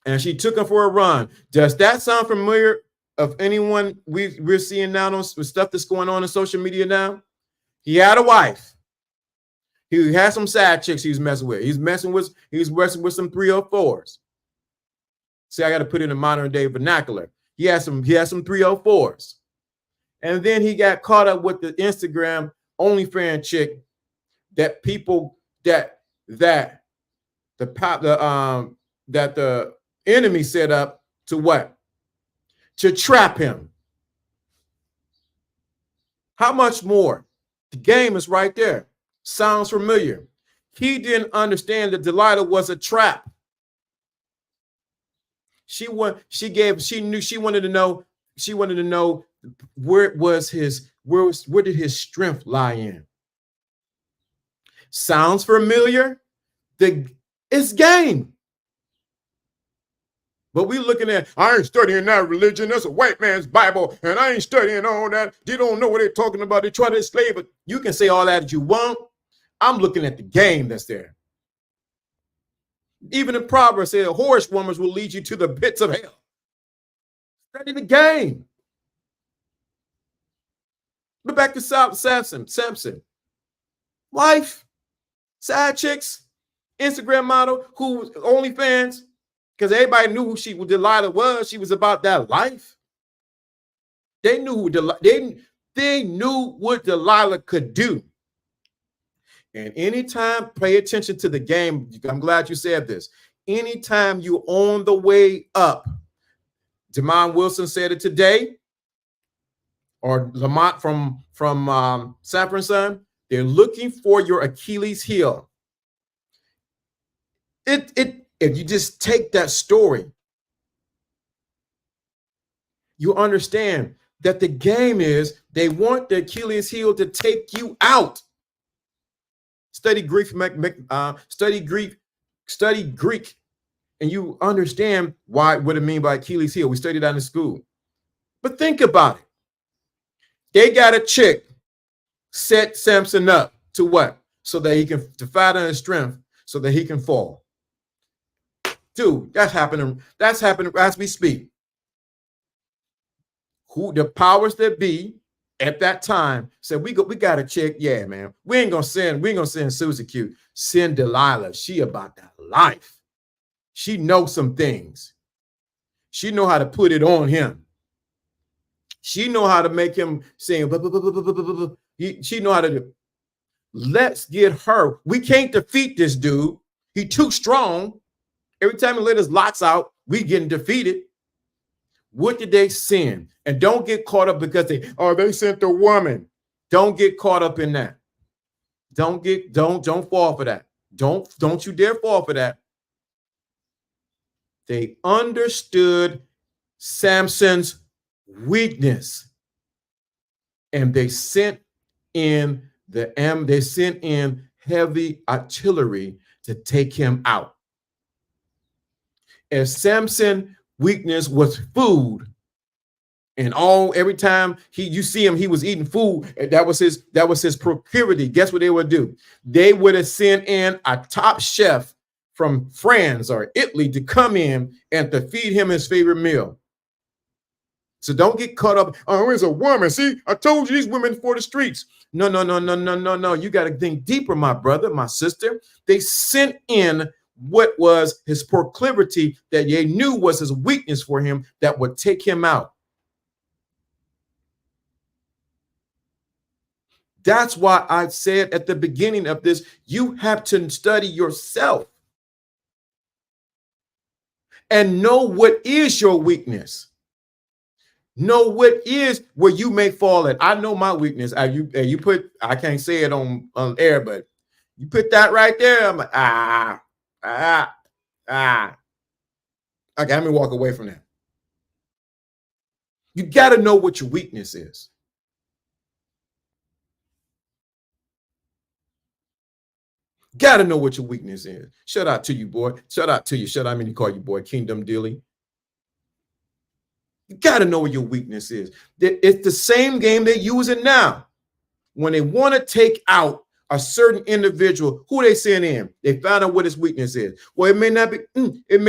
And she took him for a run. Does that sound familiar of anyone we're seeing now with stuff that's going on in social media now? He had a wife. He had some side chicks he was messing with. He's messing with some 304s. See, I got to put it in modern day vernacular. He had some 304s. And then he got caught up with the Instagram OnlyFans chick that people that the enemy set up to what? To trap him. How much more? The game is right there. Sounds familiar. He didn't understand that Delilah was a trap. She wanted to know where did his strength lie in. Sounds familiar? It's game. But we looking at, I ain't studying that religion. That's a white man's Bible, and I ain't studying all that. They don't know what they're talking about. They try to enslave it. You can say all that you want. I'm looking at the game that's there. Even in Proverbs, say horse woman will lead you to the pits of hell. Study the game. Look back to Samson. Wife, side chicks, Instagram model, who OnlyFans, because everybody knew who Delilah was. She was about that life. They knew they knew what Delilah could do. And anytime, pay attention to the game. I'm glad you said this. Anytime you're on the way up, Demond Wilson said it today, or Lamont from Sanford & Son, they're looking for your Achilles heel. If you just take that story, you understand that the game is they want the Achilles heel to take you out. Study Greek, study Greek, and you understand what it means by Achilles heel. We studied that in school. But think about it. They got a chick set Samson up to what? So that he can fight on his strength, so that he can fall. Dude, that's happening. That's happening as we speak. Who the powers that be at that time said, we got a chick. Yeah, man. We ain't gonna send Susie Q. Send Delilah. She about that life. She knows some things. She know how to put it on him. She know how to make him sing. She know how to do. Let's get her. We can't defeat this dude. He too strong. Every time he let his locks out, we getting defeated. What did they send? And don't get caught up because they sent the woman. Don't get caught up in that. Don't fall for that. Don't you dare fall for that. They understood Samson's weakness, and they sent in heavy artillery to take him out. As Samson's weakness was food, and every time you see him, he was eating food. That was his proclivity. Guess what they would do? They would have sent in a top chef from France or Italy to come in and to feed him his favorite meal. So don't get caught up. Oh, it's a woman. See, I told you these women for the streets. No. You got to think deeper, my brother, my sister. They sent in what was his proclivity that they knew was his weakness for him that would take him out. That's why I said at the beginning of this, you have to study yourself and know what is your weakness. Know what is where you may fall at. I know my weakness. You put, I can't say it on air, but you put that right there. I'm like, okay, let me walk away from that. You got to know what your weakness is. Got to know what your weakness is. Shout out to you, boy. Shout out to you. Shout out, I mean to call you, boy. Kingdom Dilly. You got to know what your weakness is. It's the same game they're using now. When they want to take out a certain individual, who they send in, they found out what his weakness is. Well, it may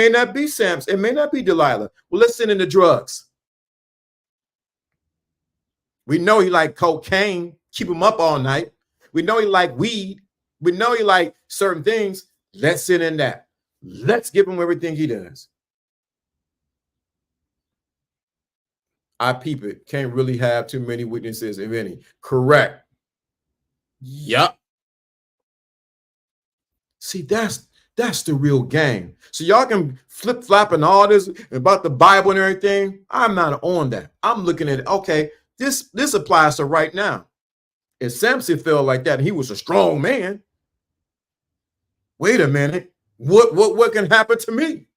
not be Samson, it may not be Delilah. Well, let's send in the drugs. We know he like cocaine, keep him up all night. We know he like weed. We know he like certain things. Let's send in that. Let's give him everything he does. I peep it. Can't really have too many witnesses, if any. Correct. Yep. See, that's the real game. So y'all can flip-flop and all this about the Bible and everything. I'm not on that. I'm looking at it. Okay, this applies to right now. If Samson felt like that and he was a strong man, wait a minute. What can happen to me?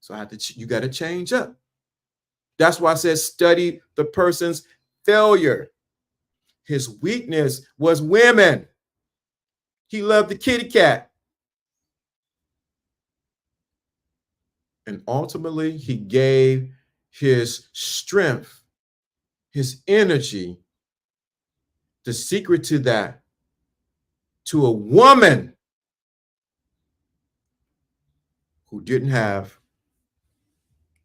So you got to change up. That's why I said study the person's failure. His weakness was women. He loved the kitty cat. And ultimately, he gave his strength, his energy, the secret to that, to a woman who didn't have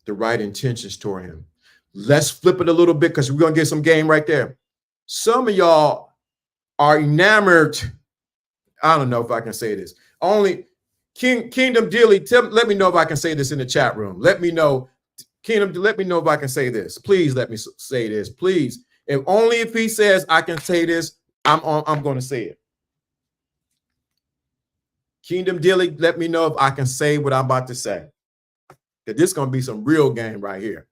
the right intentions toward him. Let's flip it a little bit because we're going to get some game right there. Some of y'all are enamored. I don't know if I can say this. Only Kingdom Dilly, let me know if I can say this in the chat room. Let me know. Kingdom, let me know if I can say this. Please let me say this. Please. If he says I can say this, I'm going to say it. Kingdom Dilly, let me know if I can say what I'm about to say. That this is going to be some real game right here.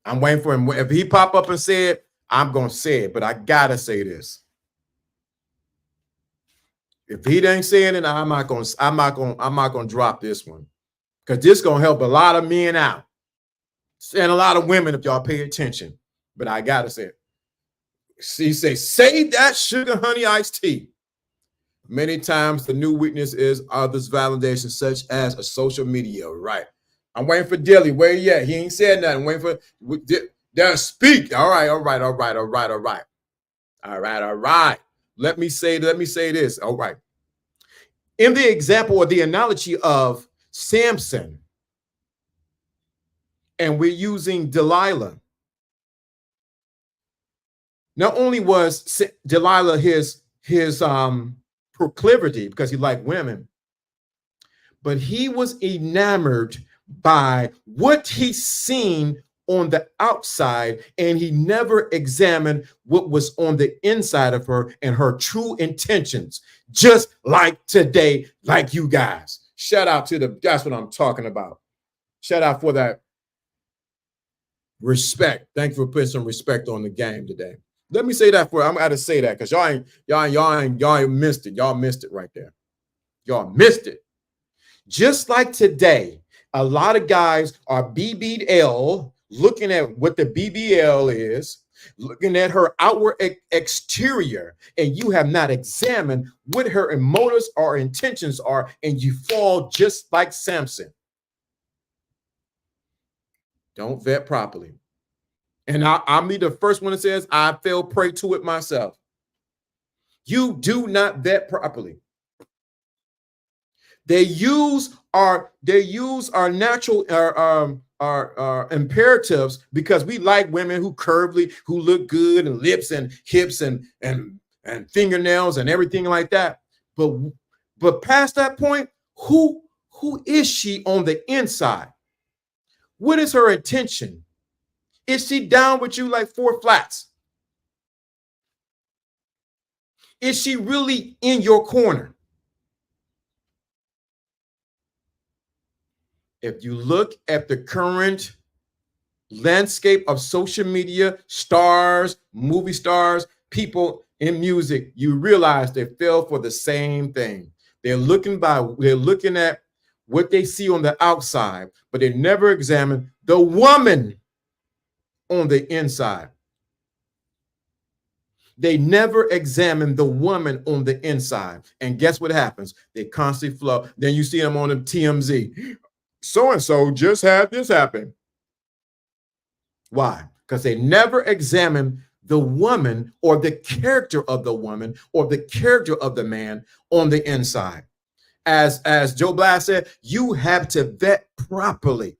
I'm waiting for him. If he pop up and say it, I'm going to say it, but I got to say this. If he didn't say it, then I'm not going to drop this one, because this is going to help a lot of men out and a lot of women if y'all pay attention. But I got to say it. He say, save that sugar honey iced tea. Many times the new weakness is others' validation, such as a social media. Right. I'm waiting for Dilly. Where he at? He ain't said nothing. I'm waiting for there. Speak. All right. Let me say this. All right. In the example or the analogy of Samson, and we're using Delilah. Not only was Delilah his proclivity because he liked women, but he was enamored by what he seen on the outside, and he never examined what was on the inside of her and her true intentions, just like today, like you guys. Shout out to that's what I'm talking about. Shout out for that respect. Thank you for putting some respect on the game today. Let me say that I'm going to say that because y'all missed it. Y'all missed it right there. Y'all missed it. Just like today, a lot of guys are BBL, looking at what the BBL is, looking at her outward exterior, and you have not examined what her motives or intentions are, and you fall just like Samson. Don't vet properly. And I'll be the first one that says I fell prey to it myself. You do not vet properly. They use our natural our imperatives because we like women who curvy, who look good, and lips and hips and fingernails and everything like that. But past that point, who is she on the inside? What is her intention? Is she down with you like four flats? Is she really in your corner? If you look at the current landscape of social media, stars, movie stars, people in music, you realize they fell for the same thing. They're looking at what they see on the outside, but they never examine the woman on the inside. They never examine the woman on the inside. And guess what happens? They constantly flow. Then you see them on the TMZ. So-and-so just had this happen. Why? Because they never examine the woman or the character of the woman or the character of the man on the inside. As Joe Blast said, you have to vet properly.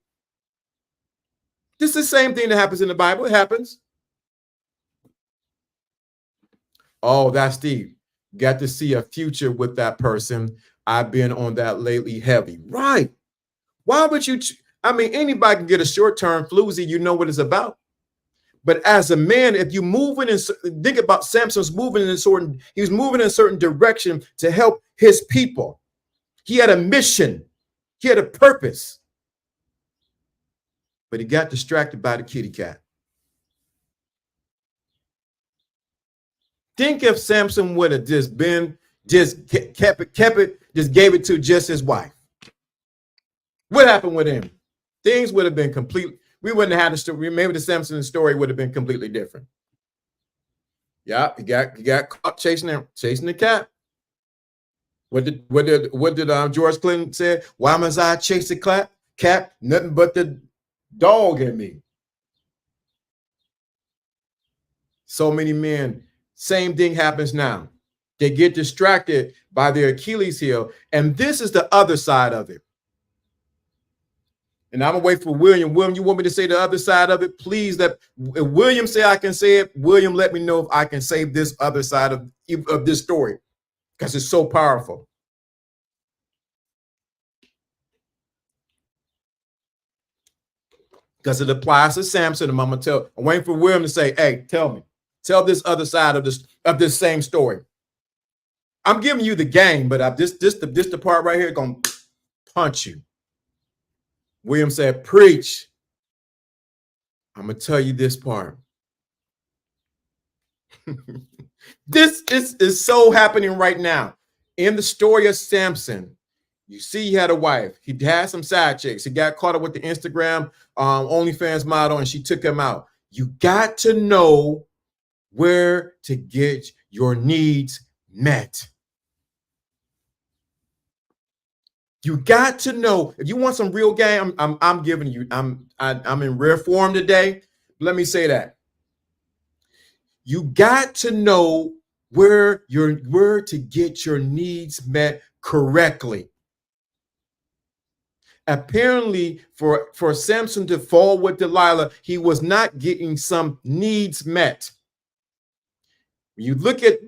This is the same thing that happens in the Bible. It happens. Oh, that's deep. Got to see a future with that person. I've been on that lately heavy. Right. Why would you? I mean, anybody can get a short-term floozy. You know what it's about. But as a man, if you moving in, think about Samson's moving in a certain, he was moving in a certain direction to help his people. He had a mission. He had a purpose. But he got distracted by the kitty cat. Think if Samson would have just kept it, just gave it to just his wife. What happened with him? Things would have been complete. We wouldn't have had a story. Maybe the Samson story would have been completely different. Yeah, he got caught chasing the cat. What did George Clinton say? Why must I chase the cat? Nothing but the dog in me. So many men. Same thing happens now. They get distracted by their Achilles heel. And this is the other side of it. And I'm going to wait for William. William, you want me to say the other side of it? Please, if William say I can say it, William, let me know if I can say this other side of this story, because it's so powerful. Because it applies to Samson. And I'm waiting for William to say, hey, tell this other side of this same story. I'm giving you the game, but this the part right here going to punch you. William said, preach. I'm going to tell you this part. This is so happening right now. In the story of Samson, you see he had a wife. He had some side chicks. He got caught up with the Instagram OnlyFans model, and she took him out. You got to know where to get your needs met. You got to know. If you want some real game, I'm giving you. I'm in rare form today. Let me say that. You got to know where to get your needs met correctly. Apparently, for Samson to fall with Delilah, he was not getting some needs met. When you look at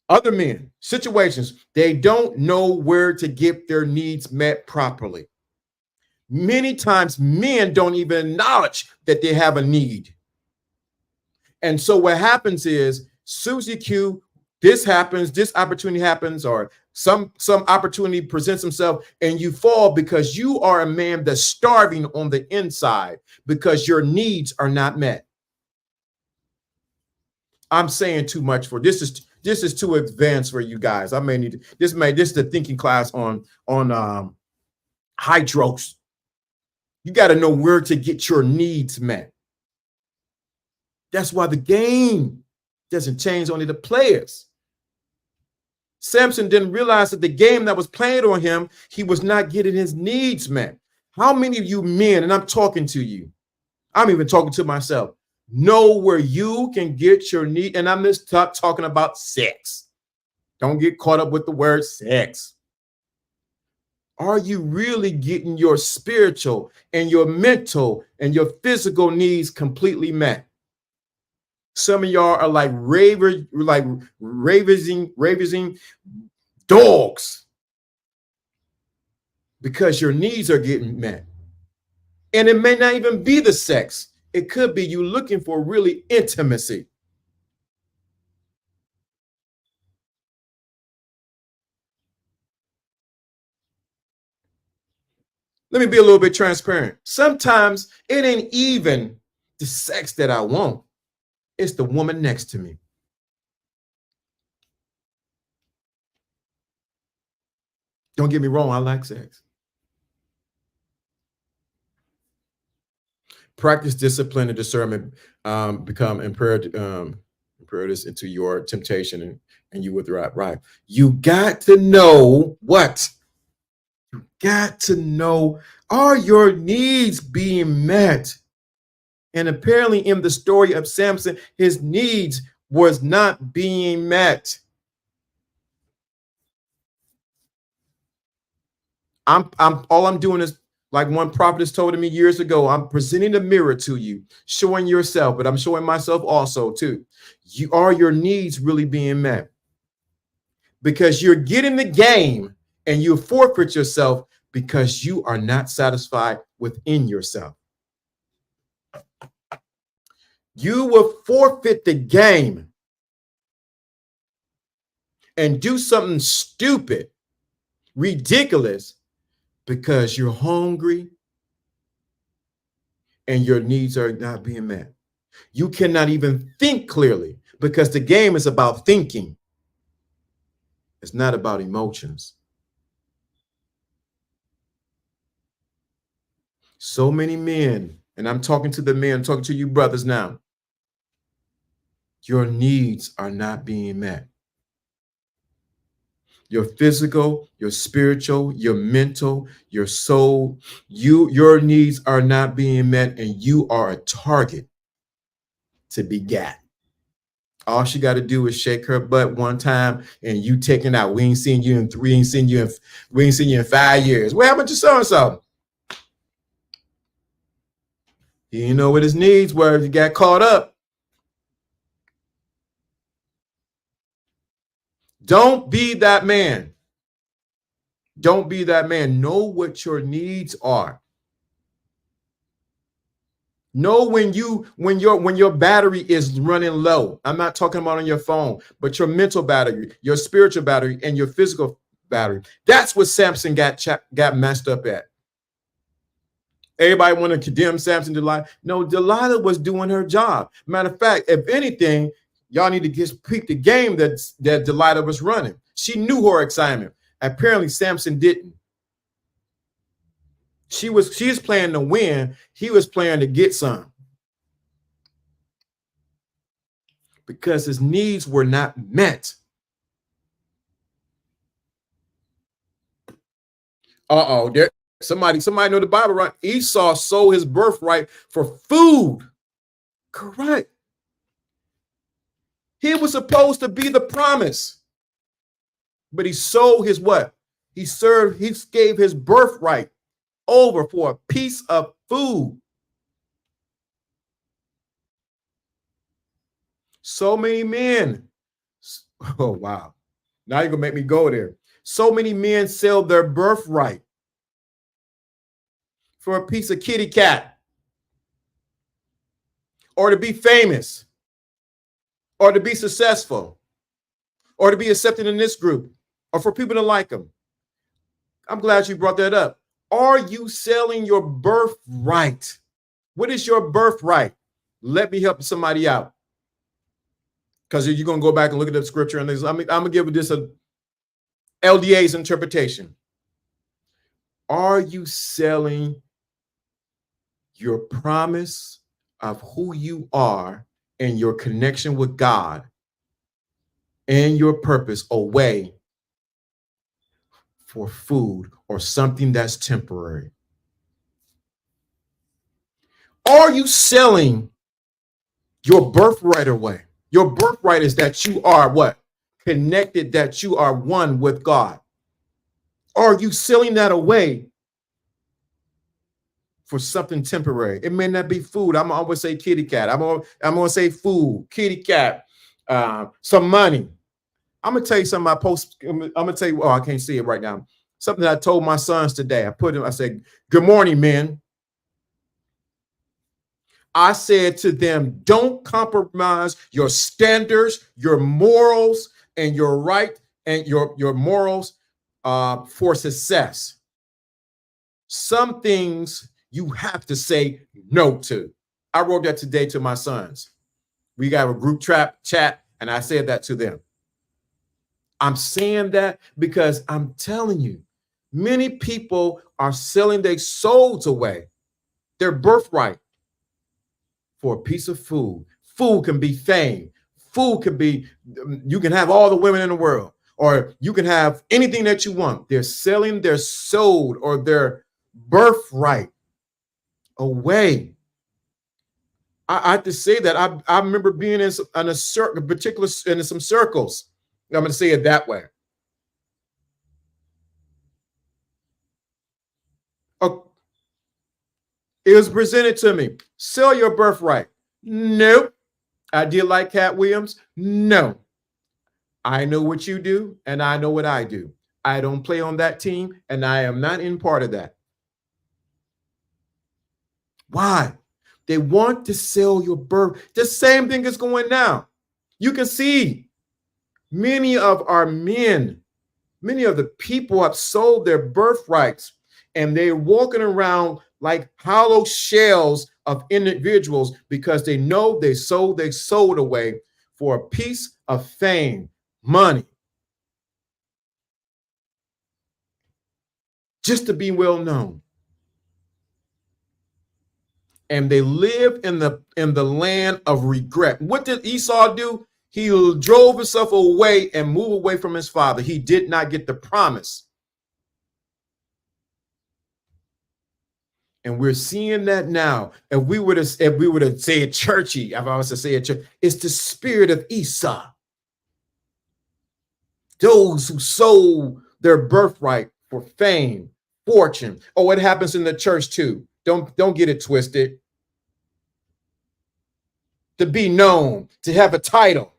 other men, situations, they don't know where to get their needs met properly. Many times men don't even acknowledge that they have a need. And so what happens is, Susie Q, this happens, this opportunity happens, or some opportunity presents himself, and you fall because you are a man that's starving on the inside because your needs are not met. I'm saying too much for this is too advanced for you guys. I may need to, this is the thinking class on hydros. You got to know where to get your needs met. That's why the game doesn't change, only the players. Samson didn't realize that the game that was played on him, he was not getting his needs met. How many of you men, and I'm talking to you, I'm even talking to myself, know where you can get your need? And I'm just talking about sex. Don't get caught up with the word sex. Are you really getting your spiritual and your mental and your physical needs completely met? Some of y'all are like ravaging dogs because your needs are getting met. And it may not even be the sex. It could be you looking for really intimacy. Let me be a little bit transparent. Sometimes it ain't even the sex that I want. It's the woman next to me. Don't get me wrong, I like sex. Practice discipline and discernment, become imperatives into your temptation, and you will thrive. Right. You got to know what? You got to know, are your needs being met? And apparently in the story of Samson, his needs was not being met. All I'm doing is, like one prophetess told me years ago, I'm presenting a mirror to you, showing yourself, but I'm showing myself also too. Are your needs really being met? Because you're getting the game and you forfeit yourself because you are not satisfied within yourself. You will forfeit the game and do something stupid, ridiculous, because you're hungry and your needs are not being met. You cannot even think clearly because the game is about thinking. It's not about emotions. So many men, and I'm talking to the men, I'm talking to you brothers now. Your needs are not being met. Your physical, your spiritual, your mental, your soul, your needs are not being met, and you are a target to be got. All she got to do is shake her butt one time, and you taking out. We ain't seen you in 5 years. What happened to so and so? He didn't know what his needs were. He got caught up. Don't be that man. Don't be that man. Know what your needs are. Know when your battery is running low. I'm not talking about on your phone, but your mental battery, your spiritual battery, and your physical battery. That's what Samson got messed up at. Everybody want to condemn Samson, Delilah. No, Delilah was doing her job. Matter of fact, if anything, y'all need to peep the game that Delilah was running. She knew her assignment. Apparently, Samson didn't. She's playing to win. He was playing to get some. Because his needs were not met. There somebody know the Bible, right? Esau sold his birthright for food. Correct. He was supposed to be the promise. But he sold his what? He gave his birthright over for a piece of food. So many men. Oh, wow. Now you're going to make me go there. So many men sell their birthright for a piece of kitty cat, or to be famous, or to be successful, or to be accepted in this group, or for people to like them. I'm glad you brought that up. Are you selling your birthright? What is your birthright? Let me help somebody out. Because you're going to go back and look at the scripture, and I'm going to give this a LDA's interpretation. Are you selling your promise of who you are and your connection with God and your purpose away for food or something that's temporary? Are you selling your birthright away? Your birthright is that you are what? Connected, that you are one with God. Are you selling that away for something temporary? It may not be food. I'm always say kitty cat. I'm gonna say food, kitty cat, some money. I'm gonna tell you something. I'm gonna tell you. Oh, I can't see it right now. Something that I told my sons today. I said, "Good morning, men." I said to them, don't compromise your standards, your morals, and your right and your morals for success. Some things you have to say no to. I wrote that today to my sons. We got a group chat, and I said that to them. I'm saying that because I'm telling you, many people are selling their souls away, their birthright, for a piece of food. Food can be fame. Food can be, you can have all the women in the world, or you can have anything that you want. They're selling their soul or their birthright away. I have to say that I remember being in a certain particular, in some circles. I'm going to say it that way. It was presented to me. Sell your birthright. Nope. I did like Cat Williams. No. I know what you do, and I know what I do. I don't play on that team, and I am not in part of that. Why? They want to sell your birth. The same thing is going now. You can see many of our men, many of the people have sold their birthrights, and they're walking around like hollow shells of individuals because they know they sold away for a piece of fame, money, just to be well known. And they live in the land of regret. What did Esau do? He drove himself away and moved away from his father. He did not get the promise. And we're seeing that now. If we were to say it churchy, if I was to say it church, it's the spirit of Esau. Those who sold their birthright for fame, fortune. Oh, it happens in the church too. Don't get it twisted. To be known, to have a title.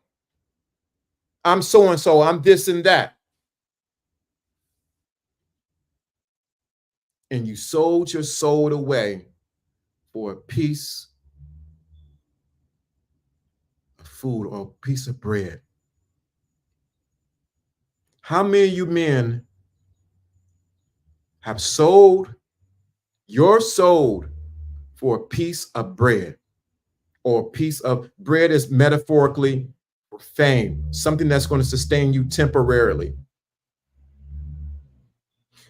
I'm so-and-so, I'm this and that. And you sold your soul away for a piece of food or a piece of bread. How many of you men have sold your soul for a piece of bread? Or a piece of bread is metaphorically for fame, something that's going to sustain you temporarily.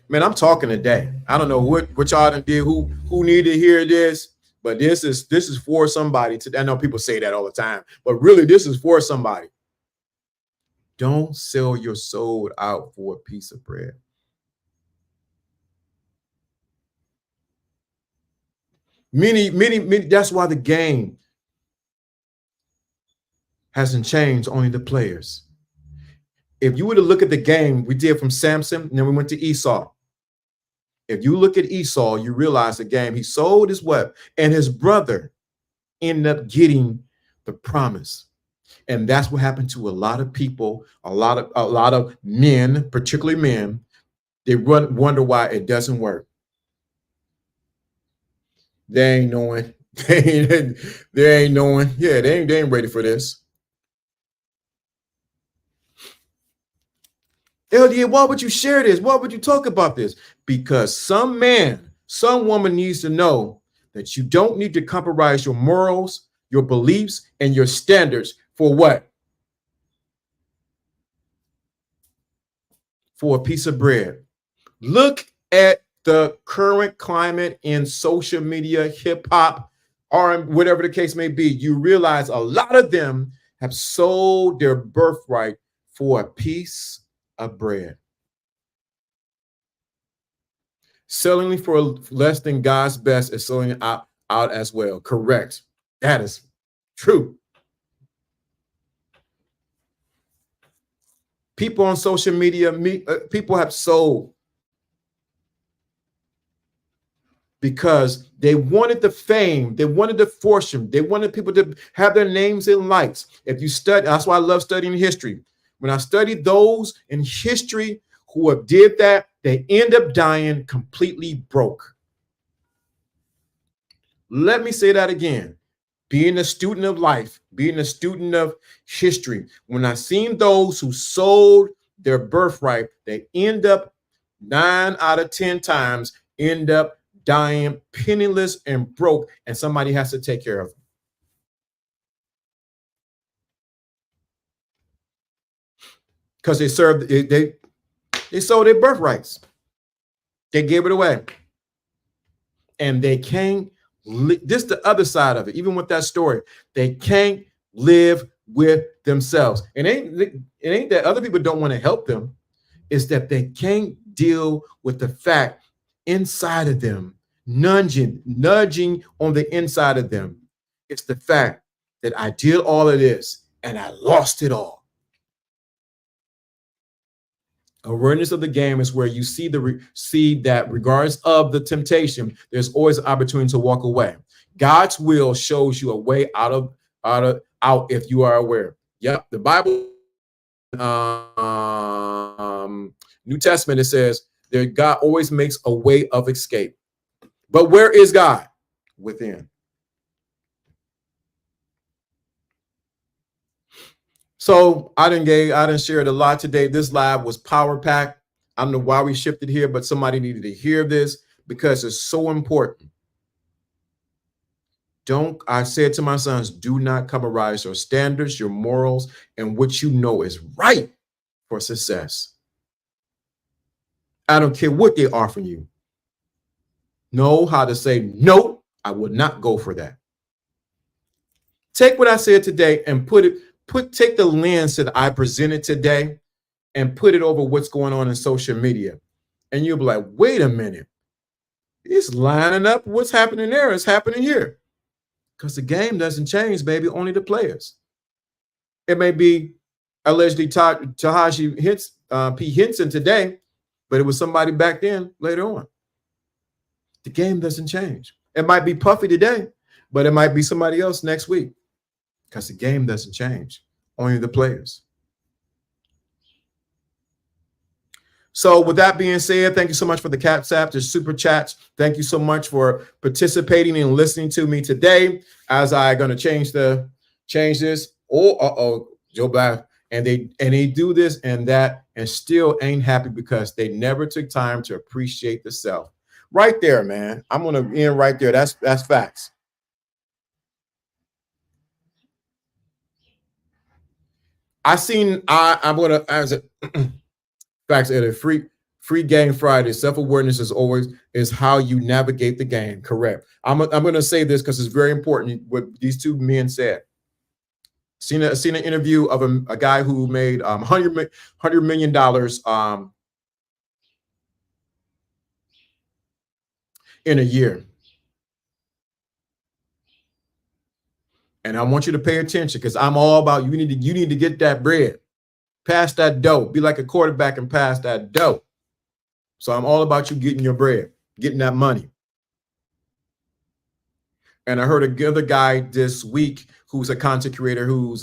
Man, I'm talking today. I don't know what y'all done did, who need to hear this, but this is for somebody. I know people say that all the time, but really this is for somebody. Don't sell your soul out for a piece of bread. Many, that's why the game hasn't changed, only the players. If you were to look at the game we did from Samson, and then we went to Esau. If you look at Esau, you realize the game, he sold his wealth, and his brother ended up getting the promise. And that's what happened to a lot of people, a lot of men, particularly men. They wonder why it doesn't work. They ain't knowing. They ain't knowing. Yeah, they ain't ready for this. LDA, why would you share this? Why would you talk about this? Because some man, some woman needs to know that you don't need to compromise your morals, your beliefs, and your standards for what? For a piece of bread. Look at the current climate in social media, hip hop, or whatever the case may be. You realize a lot of them have sold their birthright for a piece of bread. Selling for less than God's best is selling out as well. Correct. That is true. People on social media, people have sold because they wanted the fame, they wanted the fortune, they wanted people to have their names in lights. If you study, that's why I love studying history. When I studied those in history who have did that, they end up dying completely broke. Let me say that again. Being a student of life, being a student of history, when I seen those who sold their birthright, they end up 9 out of 10 times end up dying penniless and broke, and somebody has to take care of them. Because they sold their birthrights. They gave it away. And they can't this is the other side of it. Even with that story, they can't live with themselves. It ain't that other people don't want to help them. It's that they can't deal with the fact inside of them, nudging on the inside of them. It's the fact that I did all of this and I lost it all. Awareness of the game is where you see that regardless of the temptation, there's always an opportunity to walk away. God's will shows you a way out if you are aware. Yep, the Bible, New Testament, it says that God always makes a way of escape. But where is God? Within. So I didn't share it a lot today. This live was power packed. I don't know why we shifted here, but somebody needed to hear this because it's so important. I said to my sons, do not compromise your standards, your morals, and what you know is right for success. I don't care what they offer you. Know how to say, no, I would not go for that. Take what I said today and take the lens that I presented today and put it over what's going on in social media. And you'll be like, wait a minute. It's lining up. What's happening there is happening here. Because the game doesn't change, baby, only the players. It may be allegedly Tahaji P. Henson today, but it was somebody back then later on. The game doesn't change. It might be Puffy today, but it might be somebody else next week. Because the game doesn't change, only the players. So with that being said, thank you so much for the CapSap, the super chats. Thank you so much for participating and listening to me today as I'm going to change this. Oh, Joe Black. And they do this and that and still ain't happy because they never took time to appreciate the self. Right there, man. I'm going to end right there. That's facts. I'm going to, as a facts at a free game Friday. Self-awareness is how you navigate the game. Correct. I'm going to say this because it's very important what these two men said. Seen an interview of a guy who made $100 million in a year. And I want you to pay attention because I'm all about you need to get that bread. Pass that dough. Be like a quarterback and pass that dough. So I'm all about you getting your bread, getting that money. And I heard another guy this week who's a content creator who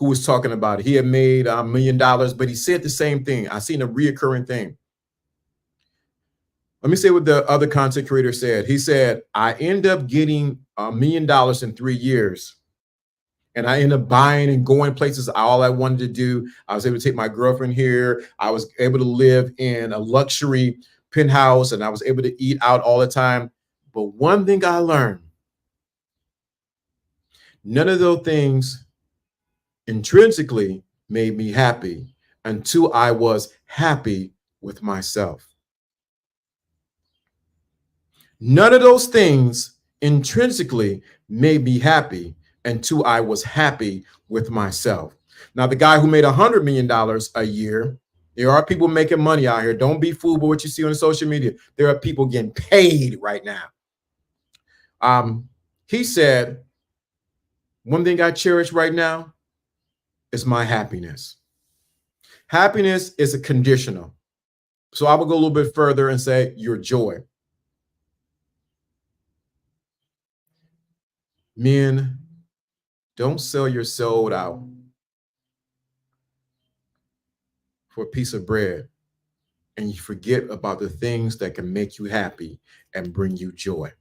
was talking about it. He had made $1 million, but he said the same thing. I seen a reoccurring thing. Let me say what the other content creator said. He said, I end up getting $1 million in 3 years. And I ended up buying and going places all I wanted to do. I was able to take my girlfriend here. I was able to live in a luxury penthouse and I was able to eat out all the time. But one thing I learned, none of those things intrinsically made me happy until I was happy with myself. None of those things intrinsically made me happy until I was happy with myself. Now, the guy who made $100 million a year, there are people making money out here. Don't be fooled by what you see on social media. There are people getting paid right now. He said, one thing I cherish right now is my happiness. Happiness is a conditional. So I will go a little bit further and say your joy. Men, don't sell your soul out for a piece of bread and you forget about the things that can make you happy and bring you joy.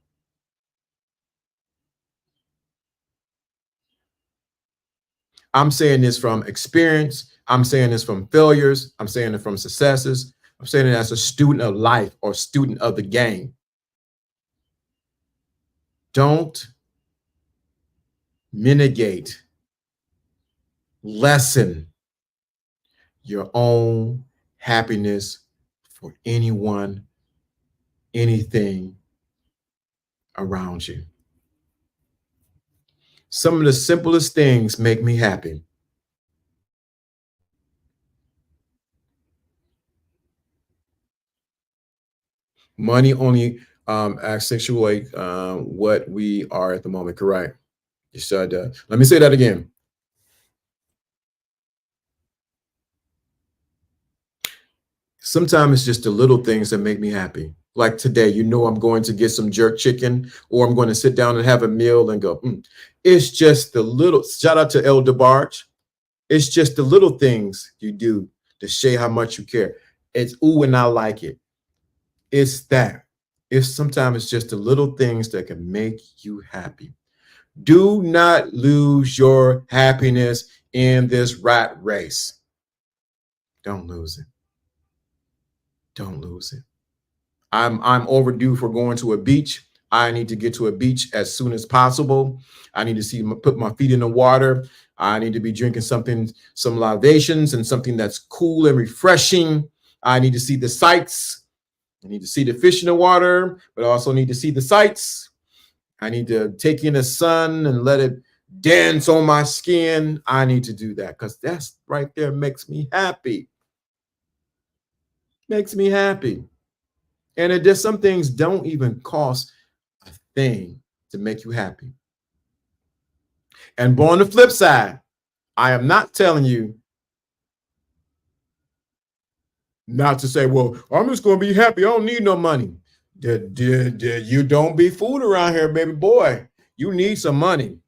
I'm saying this from experience. I'm saying this from failures. I'm saying it from successes. I'm saying it as a student of life or student of the game. Don't mitigate, lessen your own happiness for anyone, anything around you. Some of the simplest things make me happy. Money only accentuate what we are at the moment. Correct. You said that. Let me say that again. Sometimes it's just the little things that make me happy. Like today, I'm going to get some jerk chicken, or I'm going to sit down and have a meal and go, It's just the little, shout out to El DeBarge. It's just the little things you do to show how much you care. It's ooh, and I like it. It's that. Sometimes it's just the little things that can make you happy. Do not lose your happiness in this rat race. Don't lose it. Don't lose it. I'm overdue for going to a beach. I need to get to a beach as soon as possible. I need to put my feet in the water. I need to be drinking some libations and something that's cool and refreshing. I need to see the sights. I need to see the fish in the water, but I also need to see the sights. I need to take in the sun and let it dance on my skin. I need to do that because that's right there makes me happy. Makes me happy. And some things don't even cost a thing to make you happy. And on the flip side, I am not telling you not to say, well, I'm just going to be happy. I don't need no money. You don't be fooled around here, baby boy. You need some money.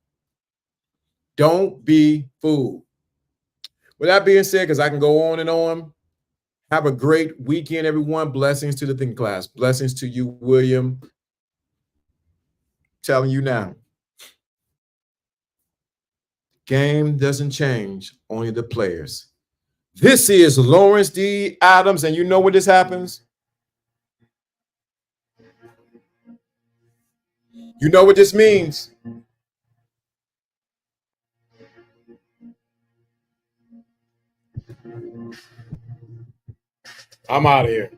Don't be fooled. With that being said, because I can go on and on, have a great weekend, everyone. Blessings to the thinking class. Blessings to you, William. Telling you now. Game doesn't change, only the players. This is Lawrence D. Adams, and you know when this happens? You know what this means? I'm out of here.